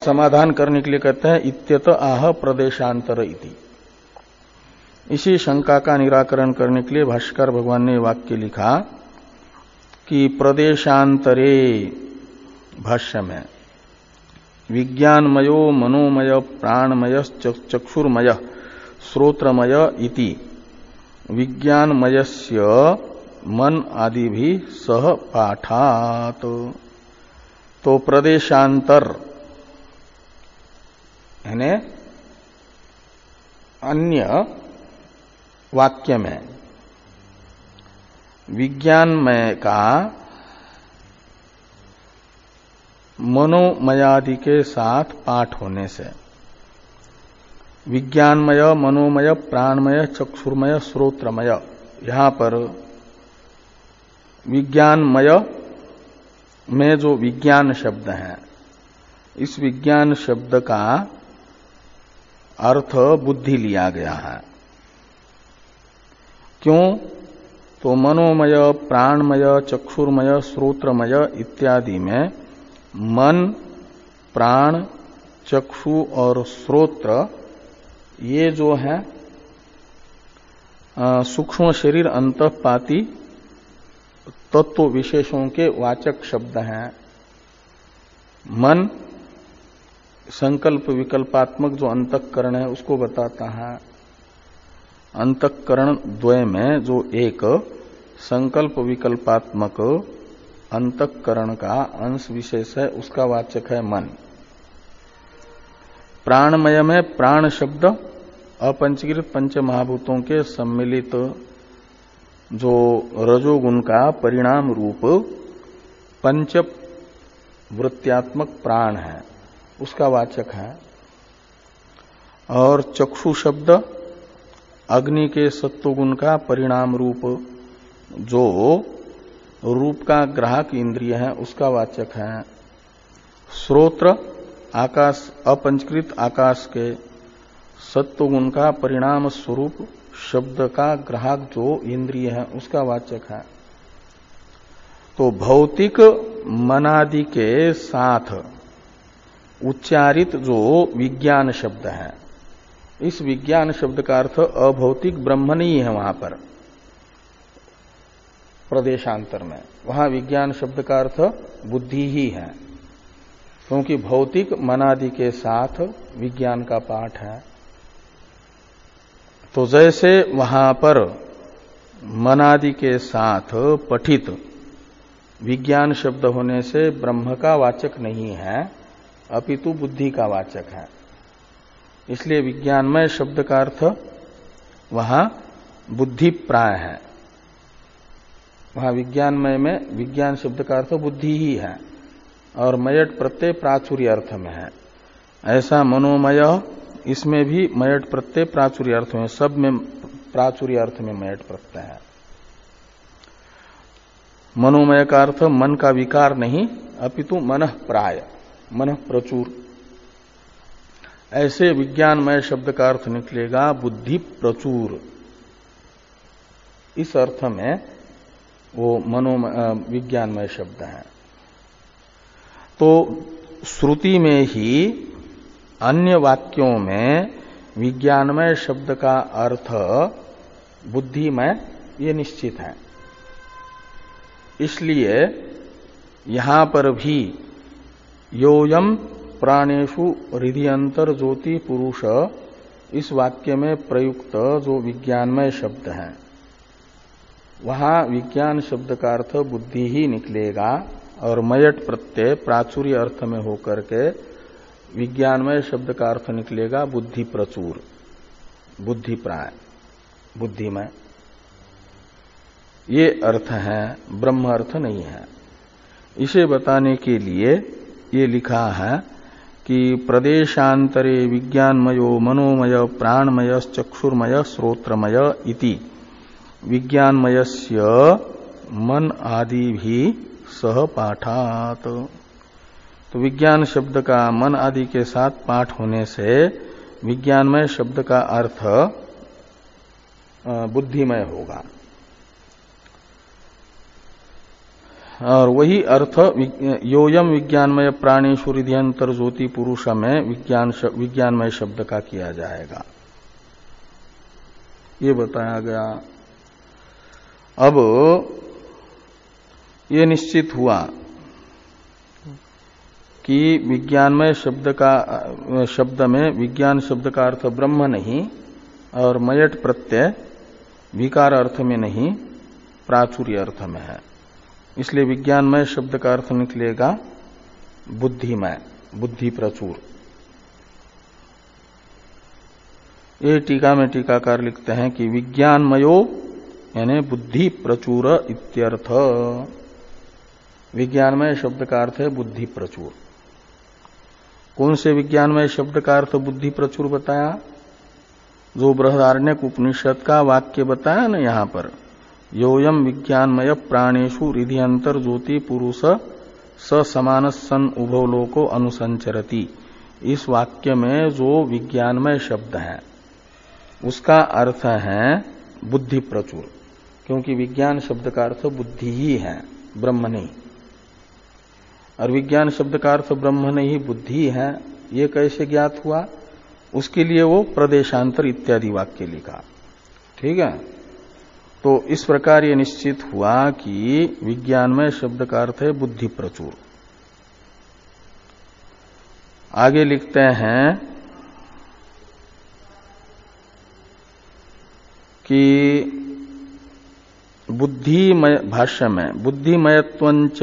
समाधान करने के लिए कहते हैं इत्यत आह प्रदेशांतर इति। इसी शंका का निराकरण करने के लिए भाष्कर भगवान ने वाक्य लिखा कि प्रदेशांतरे, भाष्य में, विज्ञानमयो मनोमय प्राणमय चक्षुर्मय श्रोत्रमय इति विज्ञानमयस्य मन आदि भी सह पाठात। तो प्रदेशांतर यानी अन्य वाक्य में विज्ञानमय का मनोमयादि के साथ पाठ होने से, विज्ञानमय मनोमय प्राणमय चक्षुर्मय श्रोत्रमय, यहां पर विज्ञानमय में जो विज्ञान शब्द है, इस विज्ञान शब्द का अर्थ बुद्धि लिया गया है। क्यों? तो मनोमय प्राणमय चक्षुर्मय श्रोत्रमय इत्यादि में मन, प्राण, चक्षु और श्रोत्र ये जो है सूक्ष्म शरीर अंतःपाती तत्व विशेषों के वाचक शब्द हैं। मन संकल्प विकल्पात्मक जो अंतःकरण है उसको बताता है। अंतःकरण द्वय में जो एक संकल्प विकल्पात्मक अंतःकरण का अंश विशेष है उसका वाचक है मन। प्राणमय में प्राण शब्द अपंचीकृत पंच महाभूतों के सम्मिलित जो रजोगुण का परिणाम रूप पंच वृत्त्यात्मक प्राण है उसका वाचक है। और चक्षु शब्द अग्नि के सत्वगुण का परिणाम रूप जो रूप का ग्राहक इंद्रिय है उसका वाचक है। श्रोत्र आकाश अपंचकृत आकाश के सत्वगुण का परिणाम स्वरूप शब्द का ग्राहक जो इंद्रिय है उसका वाचक है। तो भौतिक मनादि के साथ उच्चारित जो विज्ञान शब्द है, इस विज्ञान शब्द का अर्थ अभौतिक ब्रह्म नहीं है। वहां पर प्रदेशांतर में वहां विज्ञान शब्द का अर्थ बुद्धि ही है, क्योंकि भौतिक मनादि के साथ विज्ञान का पाठ है। तो जैसे वहां पर मनादि के साथ पठित विज्ञान शब्द होने से ब्रह्म का वाचक नहीं है अपितु बुद्धि का वाचक है, इसलिए विज्ञानमय शब्द का अर्थ वहां बुद्धि प्राय है। वहां विज्ञानमय में विज्ञान शब्द का अर्थ बुद्धि ही है और मयट प्रत्यय प्राचुर्य अर्थ में है। ऐसा मनोमय इसमें भी मयट प्रत्यय प्राचुर्य अर्थ में, सब में प्राचुर्य अर्थ में मयट प्रत्यय है। मनोमय का अर्थ मन का विकार नहीं अपितु मनः प्राय, मनः प्रचुर। ऐसे विज्ञानमय शब्द का अर्थ निकलेगा बुद्धि प्रचुर। इस अर्थ में वो विज्ञानमय शब्द है। तो श्रुति में ही अन्य वाक्यों में विज्ञानमय शब्द का अर्थ बुद्धिमय ये निश्चित है। इसलिए यहां पर भी योयम प्राणेषु हृदयंतर ज्योति पुरुष इस वाक्य में प्रयुक्त जो विज्ञानमय शब्द है, वहां विज्ञान शब्द का अर्थ बुद्धि ही निकलेगा और मयट प्रत्यय प्राचुर्य अर्थ में होकर के विज्ञानमय शब्द का अर्थ निकलेगा बुद्धि प्रचुर, बुद्धि प्राय, बुद्धिमय। ये अर्थ है, ब्रह्म अर्थ नहीं है। इसे बताने के लिए ये लिखा है कि प्रदेशांतरे विज्ञानमयो मनोमय प्राणमय चक्षुर्मय श्रोत्रमय इति विज्ञानमयस्य मन आदि भी सह पाठात। तो विज्ञान शब्द का मन आदि के साथ पाठ होने से विज्ञानमय शब्द का अर्थ बुद्धिमय होगा और वही अर्थ योयम विज्ञानमय प्राणेषु हृदयंतर ज्योति पुरुष में विज्ञानमय शब्द का किया जाएगा, ये बताया गया। अब ये निश्चित हुआ कि विज्ञानमय शब्द में विज्ञान शब्द का अर्थ ब्रह्म नहीं और मयट प्रत्यय विकार अर्थ में नहीं प्राचुर्य अर्थ में है, इसलिए विज्ञानमय शब्द का अर्थ निकलेगा बुद्धिमय, बुद्धि प्रचुर। ये टीका में टीकाकार लिखते हैं कि विज्ञानमयो यानी बुद्धि प्रचुर इत्यर्थ। विज्ञानमय शब्द का अर्थ है बुद्धि प्रचुर। कौन से विज्ञानमय शब्द का अर्थ बुद्धि प्रचुर बताया? जो बृहदारण्यक उपनिषद का वाक्य बताया ना यहां पर, योयम विज्ञानमय प्राणेषु हृदयंतर ज्योति पुरुष स समान सन उभो लोको अनुसंचरति, इस वाक्य में जो विज्ञानमय शब्द है उसका अर्थ है बुद्धि प्रचुर, क्योंकि विज्ञान शब्द का अर्थ बुद्धि ही है, ब्रह्म नहीं। और विज्ञान शब्द का अर्थ ब्रह्म नहीं बुद्धि है, ये कैसे ज्ञात हुआ? उसके लिए वो प्रदेशांतर इत्यादि वाक्य लिखा। ठीक है, तो इस प्रकार ये निश्चित हुआ कि विज्ञानमय शब्द का अर्थ है बुद्धि प्रचुर। आगे लिखते हैं कि बुद्धिमय, भाष्य में बुद्धिमयत्वंच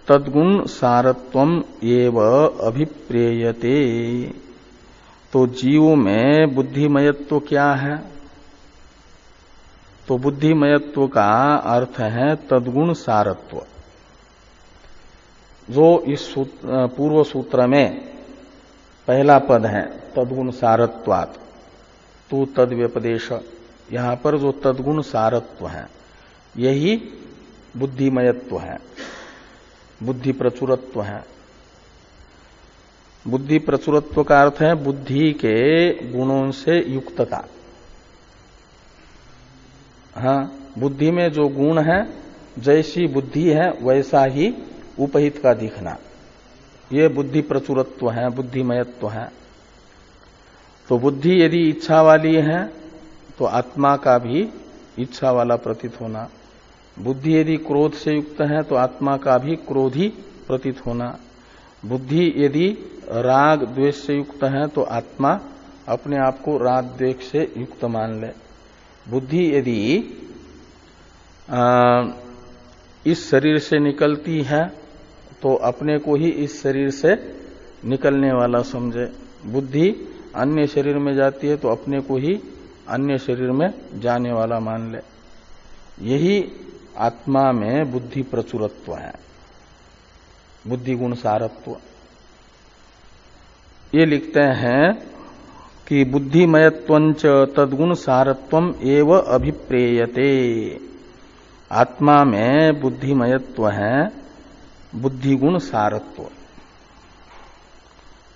तद्गुण सारत्वम एव अभिप्रेयते। तो जीव में बुद्धिमयत्व क्या है? तो बुद्धिमयत्व का अर्थ है तद्गुण सारत्व। जो इस पूर्व सूत्र में पहला पद है तद्गुण सारत्वात्, तो तद व्यपदेश, यहां पर जो तद्गुण सारत्व है यही बुद्धिमयत्व है, बुद्धि प्रचुरत्व है। बुद्धि प्रचुरत्व का अर्थ है बुद्धि के गुणों से युक्तता। हाँ, बुद्धि में जो गुण है, जैसी बुद्धि है वैसा ही उपहित का दिखना, ये बुद्धि प्रचुरत्व है, बुद्धिमयत्व है। तो बुद्धि यदि इच्छा वाली है तो आत्मा का भी इच्छा वाला प्रतीत होना, बुद्धि यदि क्रोध से युक्त है तो आत्मा का भी क्रोधी प्रतीत होना, बुद्धि यदि राग द्वेष से युक्त है तो आत्मा अपने आप को राग द्वेष से युक्त मान ले। बुद्धि यदि इस शरीर से निकलती है तो अपने को ही इस शरीर से निकलने वाला समझे, बुद्धि अन्य शरीर में जाती है तो अपने को ही अन्य शरीर में जाने वाला मान ले। यही आत्मा में बुद्धि प्रचुरत्व है, बुद्धि गुण सारत्व। ये लिखते हैं कि बुद्धिमयत्वंच तद्गुण सारत्वम एव अभिप्रेयते। आत्मा में बुद्धिमयत्व है, बुद्धिगुण सारत्व।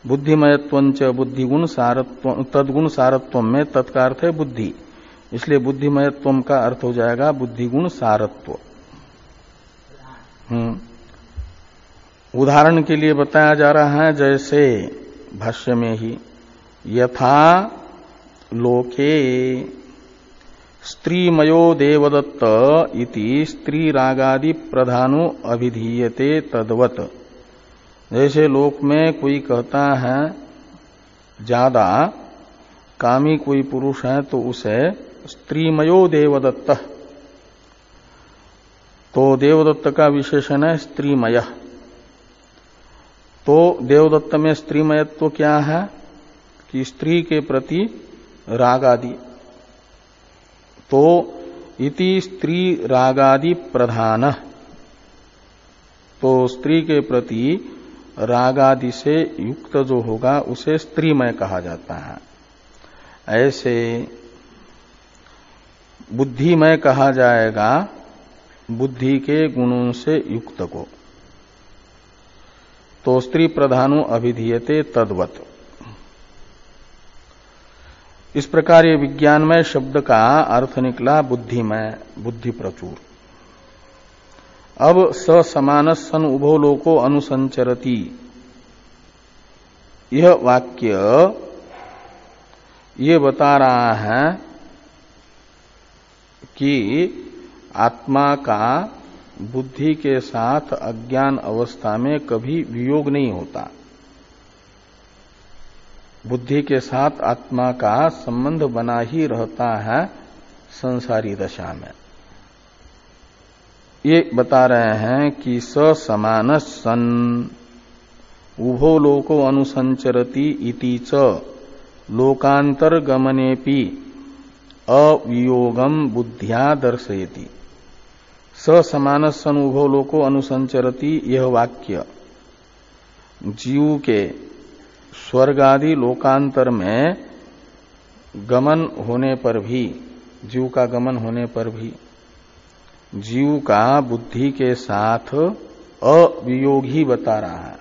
बुद्धिमयत्वंच बुद्धिगुण सारत्व, तद्गुण सारत्व में तत्कार्थ है बुद्धि, इसलिए बुद्धिमयत्व का अर्थ हो जाएगा बुद्धिगुण सारत्व। उदाहरण के लिए बताया जा रहा है, जैसे भाष्य में ही यथा लोके, स्त्रीमयो देवदत्त इति स्त्री रागादि प्रधानो अभिधीयते तद्वत। जैसे लोक में कोई कहता है ज्यादा कामी कोई पुरुष है तो उसे स्त्रीमयो देवदत्त, तो देवदत्त का विशेषण है स्त्रीमय। तो देवदत्त में स्त्रीमयत्व क्या है कि स्त्री के प्रति रागादि, तो इति स्त्री रागादि प्रधान, तो स्त्री के प्रति रागादि से युक्त जो होगा उसे स्त्रीमय कहा जाता है। ऐसे बुद्धिमय कहा जाएगा बुद्धि के गुणों से युक्त को। तो स्त्री प्रधानो अभिधीयते तद्वत। इस प्रकार ये विज्ञानमय शब्द का अर्थ निकला बुद्धिमय, बुद्धि प्रचुर। अब स समान सन उभो लोको अनुसंचरति, यह वाक्य ये बता रहा है कि आत्मा का बुद्धि के साथ अज्ञान अवस्था में कभी वियोग नहीं होता। बुद्धि के साथ आत्मा का संबंध बना ही रहता है संसारी दशा में। ये बता रहे हैं कि स समान सन उभो लोको अनुसंचरति इति च लोकांतरगमनेपि अवियोगम बुद्ध्या दर्शयति। स समान सन उभो लोको अनुसंचरति, यह वाक्य जीव के स्वर्गादि लोकांतर में गमन होने पर भी, जीव का गमन होने पर भी जीव का बुद्धि के साथ अवियोग ही बता रहा है,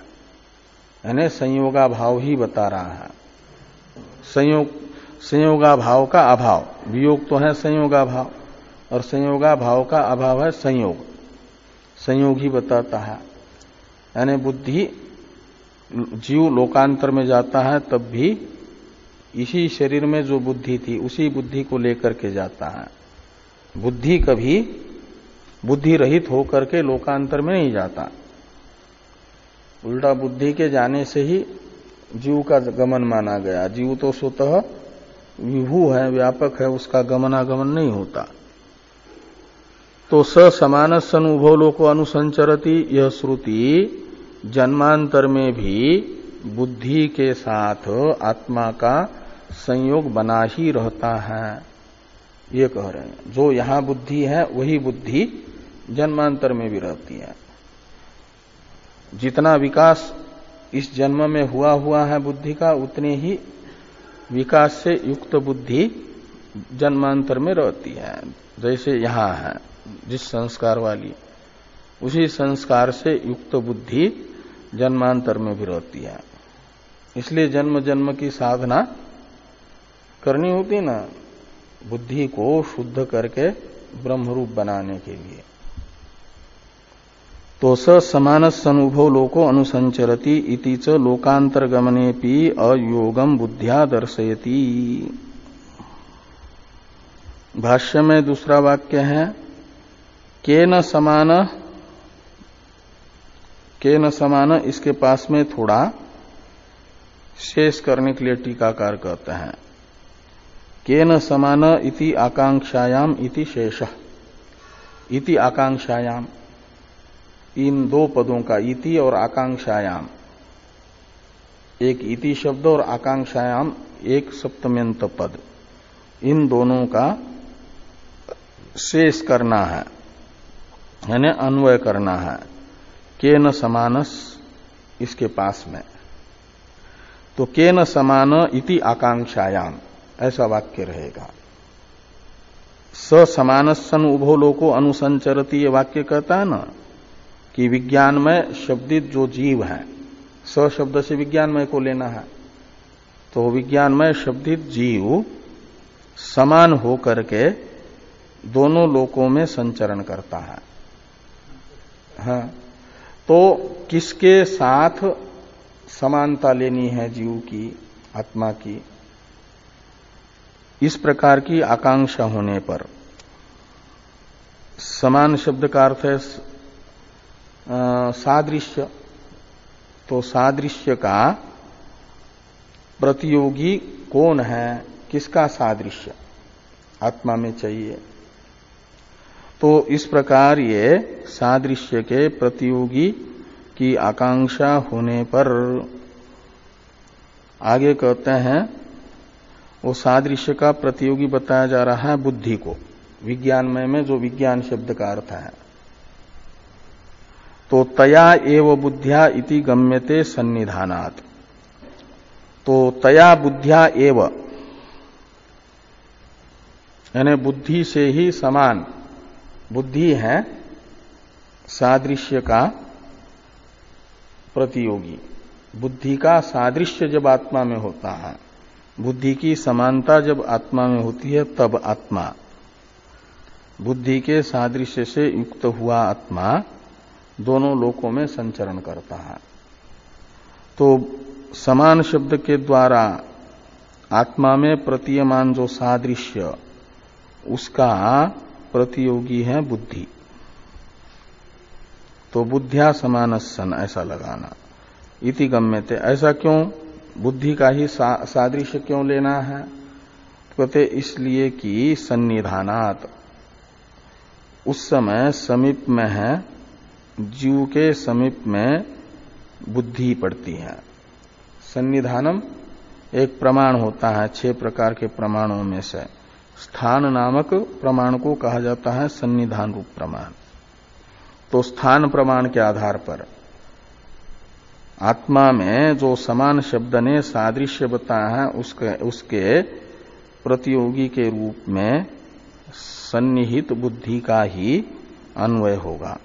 यानी संयोगा भाव ही बता रहा है। संयोगा भाव का अभाव, वियोग तो है संयोगा भाव, और संयोगा भाव का अभाव है संयोग, संयोग ही बताता है। यानी बुद्धि, जीव लोकांतर में जाता है तब भी इसी शरीर में जो बुद्धि थी उसी बुद्धि को लेकर के जाता है। बुद्धि कभी बुद्धि रहित होकर के लोकांतर में नहीं जाता, उल्टा बुद्धि के जाने से ही जीव का गमन माना गया। जीव तो स्वतः विभू है, व्यापक है, उसका गमनागमन नहीं होता। तो स समान सन उभो लोको अनुसंचरति, यह श्रुति जन्मांतर में भी बुद्धि के साथ आत्मा का संयोग बना ही रहता है, ये कह रहे हैं। जो यहां बुद्धि है वही बुद्धि जन्मांतर में भी रहती है। जितना विकास इस जन्म में हुआ है बुद्धि का, उतने ही विकास से युक्त बुद्धि जन्मांतर में रहती है। जैसे यहां है जिस संस्कार वाली, उसी संस्कार से युक्त बुद्धि जन्मांतर में भी रहती है। इसलिए जन्म जन्म की साधना करनी होती ना, बुद्धि को शुद्ध करके ब्रह्मरूप बनाने के लिए। तो स समान सनुभव लोको अनुसंचरति इति च लोकांतरगमनेपि अयोगम बुद्ध्या दर्शयति। भाष्य में दूसरा वाक्य है केन समान, इसके पास में थोड़ा शेष करने के लिए टीकाकार कहते हैं केन समान इति आकांक्षायाम इति शेष। इति आकांक्षायाम, इन दो पदों का इति और आकांक्षायाम, एक इति शब्द और आकांक्षायाम एक सप्तम्यंत पद, इन दोनों का शेष करना है, यानी अन्वय करना है। केन समानस इसके पास में, तो केन समान इति आकांक्षायाम ऐसा वाक्य रहेगा। स समानसन उभो लोको अनुसंचरति, ये वाक्य कहता है ना कि विज्ञानमय शब्दित जो जीव है, स शब्द से विज्ञानमय को लेना है, तो विज्ञानमय शब्दित जीव समान हो करके दोनों लोकों में संचरण करता है। हाँ, तो किसके साथ समानता लेनी है जीव की, आत्मा की? इस प्रकार की आकांक्षा होने पर, समान शब्द का अर्थ है सादृश्य, तो सादृश्य का प्रतियोगी कौन है, किसका सादृश्य आत्मा में चाहिए। तो इस प्रकार ये सादृश्य के प्रतियोगी की आकांक्षा होने पर आगे कहते हैं वो सादृश्य का प्रतियोगी बताया जा रहा है बुद्धि को, विज्ञानमय में जो विज्ञान शब्द का अर्थ है। तो तया एव बुद्ध्या इति गम्यते सन्निधानात्, तो तया बुद्ध्या एव यानी बुद्धि से ही समान, बुद्धि है सादृश्य का प्रतियोगी। बुद्धि का सादृश्य जब आत्मा में होता है, बुद्धि की समानता जब आत्मा में होती है, तब आत्मा, बुद्धि के सादृश्य से युक्त हुआ आत्मा दोनों लोकों में संचरण करता है। तो समान शब्द के द्वारा आत्मा में प्रतीयमान जो सादृश्य, उसका प्रतियोगी है बुद्धि। तो बुद्ध्या समानस्सन ऐसा लगाना, इति गम्यते, ऐसा क्यों, बुद्धि का ही सादृश्य क्यों लेना है, कहते इसलिए कि सन्निधानात्, उस समय समीप में है, जीव के समीप में बुद्धि पड़ती है। सन्निधानम एक प्रमाण होता है 6 प्रकार के प्रमाणों में से, स्थान नामक प्रमाण को कहा जाता है सन्निधान रूप प्रमाण। तो स्थान प्रमाण के आधार पर आत्मा में जो समान शब्द ने सादृश्य बताया है, उसके प्रतियोगी के रूप में सन्निहित बुद्धि का ही अन्वय होगा।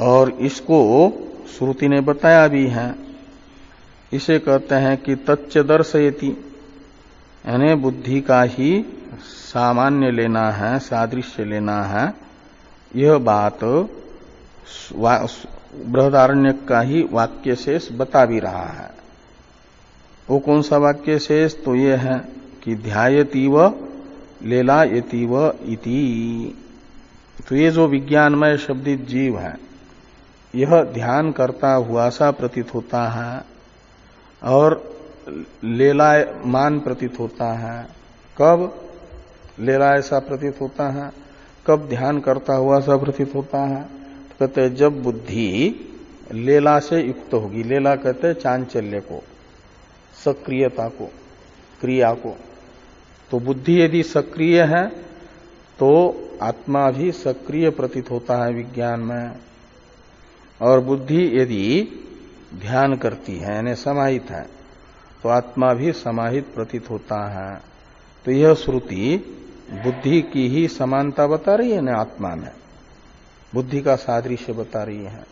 और इसको श्रुति ने बताया भी है, इसे कहते हैं कि तच्च दर्शयति, यानी बुद्धि का ही सामान्य लेना है, सादृश्य लेना है। यह बात बृहदारण्यक का ही वाक्य शेष बता भी रहा है। वो कौन सा वाक्य शेष, तो ये है कि ध्यायतीव लेलायतीव इति। तो ये जो विज्ञानमय शब्दित जीव है, यह ध्यान करता हुआ सा प्रतीत होता है और लेलायमान प्रतीत होता है। कब लेलाय सा प्रतीत होता है, कब ध्यान करता हुआ सा प्रतीत होता है, तो कहते हैं जब बुद्धि लेला से युक्त होगी। लेला कहते हैं चांचल्य को, सक्रियता को, क्रिया को। तो बुद्धि यदि सक्रिय है तो आत्मा भी सक्रिय प्रतीत होता है विज्ञान में, और बुद्धि यदि ध्यान करती है यानी समाहित है तो आत्मा भी समाहित प्रतीत होता है। तो यह श्रुति बुद्धि की ही समानता बता रही है ना, आत्मा में बुद्धि का सादृश्य बता रही है।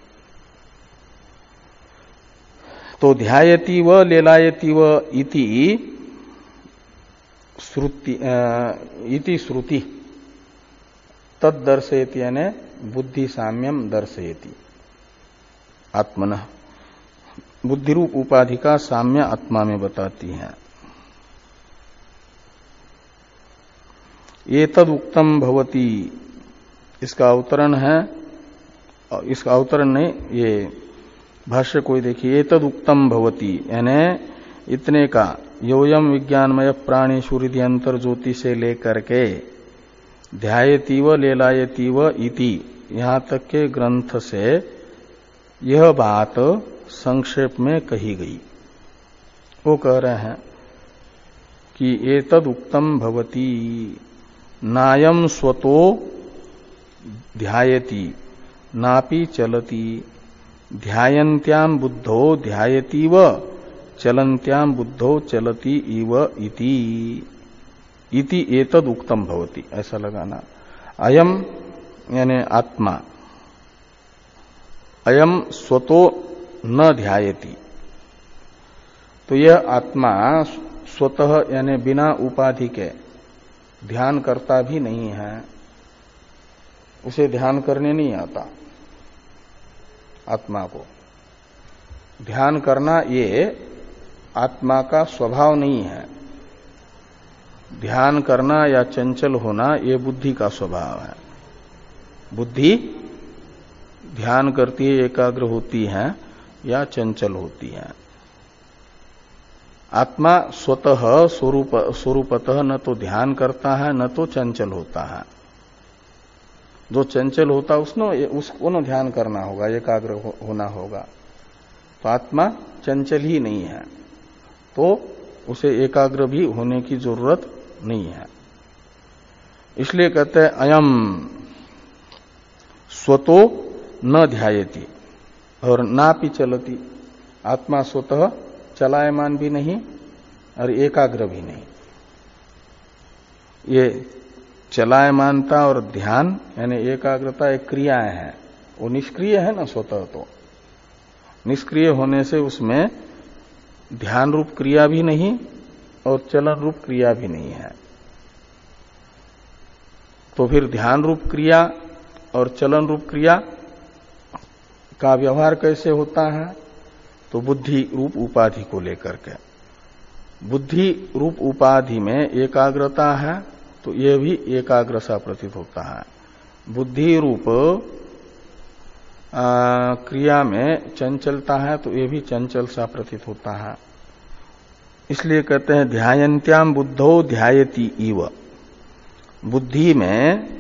तो ध्यायति व लेलायति व इति श्रुति तद दर्शयति, यानी बुद्धि साम्यम दर्शयति आत्मनः, बुद्धि रूप उपाधि का साम्य आत्मा में बताती है। ये तद उक्तम भवति, इसका अवतरण है, इसका अवतरण नहीं, ये भाष्य कोई देखिए। ये तद उक्तम भवति यानी इतने का, योयम विज्ञानमय प्राणेषु हृदय अंतर ज्योति से लेकर के ध्यायतीव लेलायतीव इति यहां तक के ग्रंथ से यह बात संक्षेप में कही गई। वो कह रहे हैं कि एतद उक्तम भवति नायम स्वतो ध्यायति नापि चलति ध्यायन्त्याम बुद्धो ध्यायतीव चलन्त्याम बुद्धो चलति इव इति एतद उक्तम भवति, ऐसा लगाना। अयम यानी आत्मा, अयम स्वतो न ध्यायति, तो यह आत्मा स्वतः यानी बिना उपाधि के ध्यान करता भी नहीं है, उसे ध्यान करने नहीं आता। आत्मा को ध्यान करना ये आत्मा का स्वभाव नहीं है। ध्यान करना या चंचल होना ये बुद्धि का स्वभाव है। बुद्धि ध्यान करती है, एकाग्र होती है या चंचल होती है। आत्मा स्वतः स्वरूपतः न तो ध्यान करता है न तो चंचल होता है। जो चंचल होता उसको न ध्यान करना होगा, एकाग्र होना होगा। तो आत्मा चंचल ही नहीं है, तो उसे एकाग्र भी होने की जरूरत नहीं है। इसलिए कहते हैं अयम स्वतो न ध्यायति और नापि चलति। आत्मा स्वतः चलायमान भी नहीं और एकाग्र भी नहीं। ये चलायमानता और ध्यान यानी एकाग्रता एक क्रियाएं हैं, वो निष्क्रिय है ना स्वतः। तो निष्क्रिय होने से उसमें ध्यान रूप क्रिया भी नहीं और चलन रूप क्रिया भी नहीं है। तो फिर ध्यान रूप क्रिया और चलन रूप क्रिया का व्यवहार कैसे होता है? तो बुद्धि रूप उपाधि को लेकर के। बुद्धि रूप उपाधि में एकाग्रता है तो यह भी एकाग्र सा प्रतीत होता है। बुद्धि रूप क्रिया में चंचलता है तो यह भी चंचल सा प्रतीत होता है। इसलिए कहते हैं ध्यायन्त्याम बुद्धौ ध्यायति इव। बुद्धि में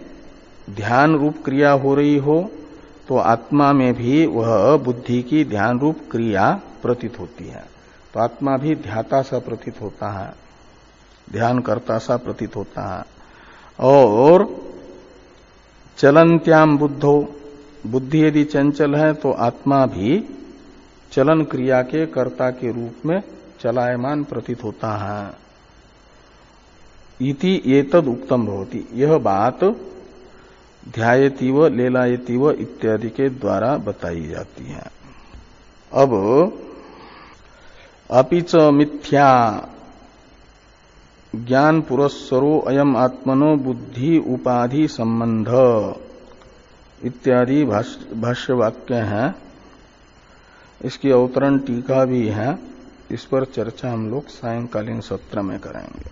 ध्यान रूप क्रिया हो रही हो तो आत्मा में भी वह बुद्धि की ध्यान रूप क्रिया प्रतीत होती है। तो आत्मा भी ध्याता सा प्रतीत होता है, ध्यान करता सा प्रतीत होता है। और चलन्त्याम बुद्धो, बुद्धि यदि चंचल है तो आत्मा भी चलन क्रिया के कर्ता के रूप में चलायमान प्रतीत होता है। इति एतद उक्तम भवति। यह बात ध्यायतीव लेलायतीव इत्यादि के द्वारा बताई जाती है। अब अपिच मिथ्या ज्ञान पुरस्सरो अयम आत्मनो बुद्धि उपाधि संबंध इत्यादि भाष्य वाक्य हैं। इसकी अवतरण टीका भी है। इस पर चर्चा हम लोग सायंकालीन सत्र में करेंगे।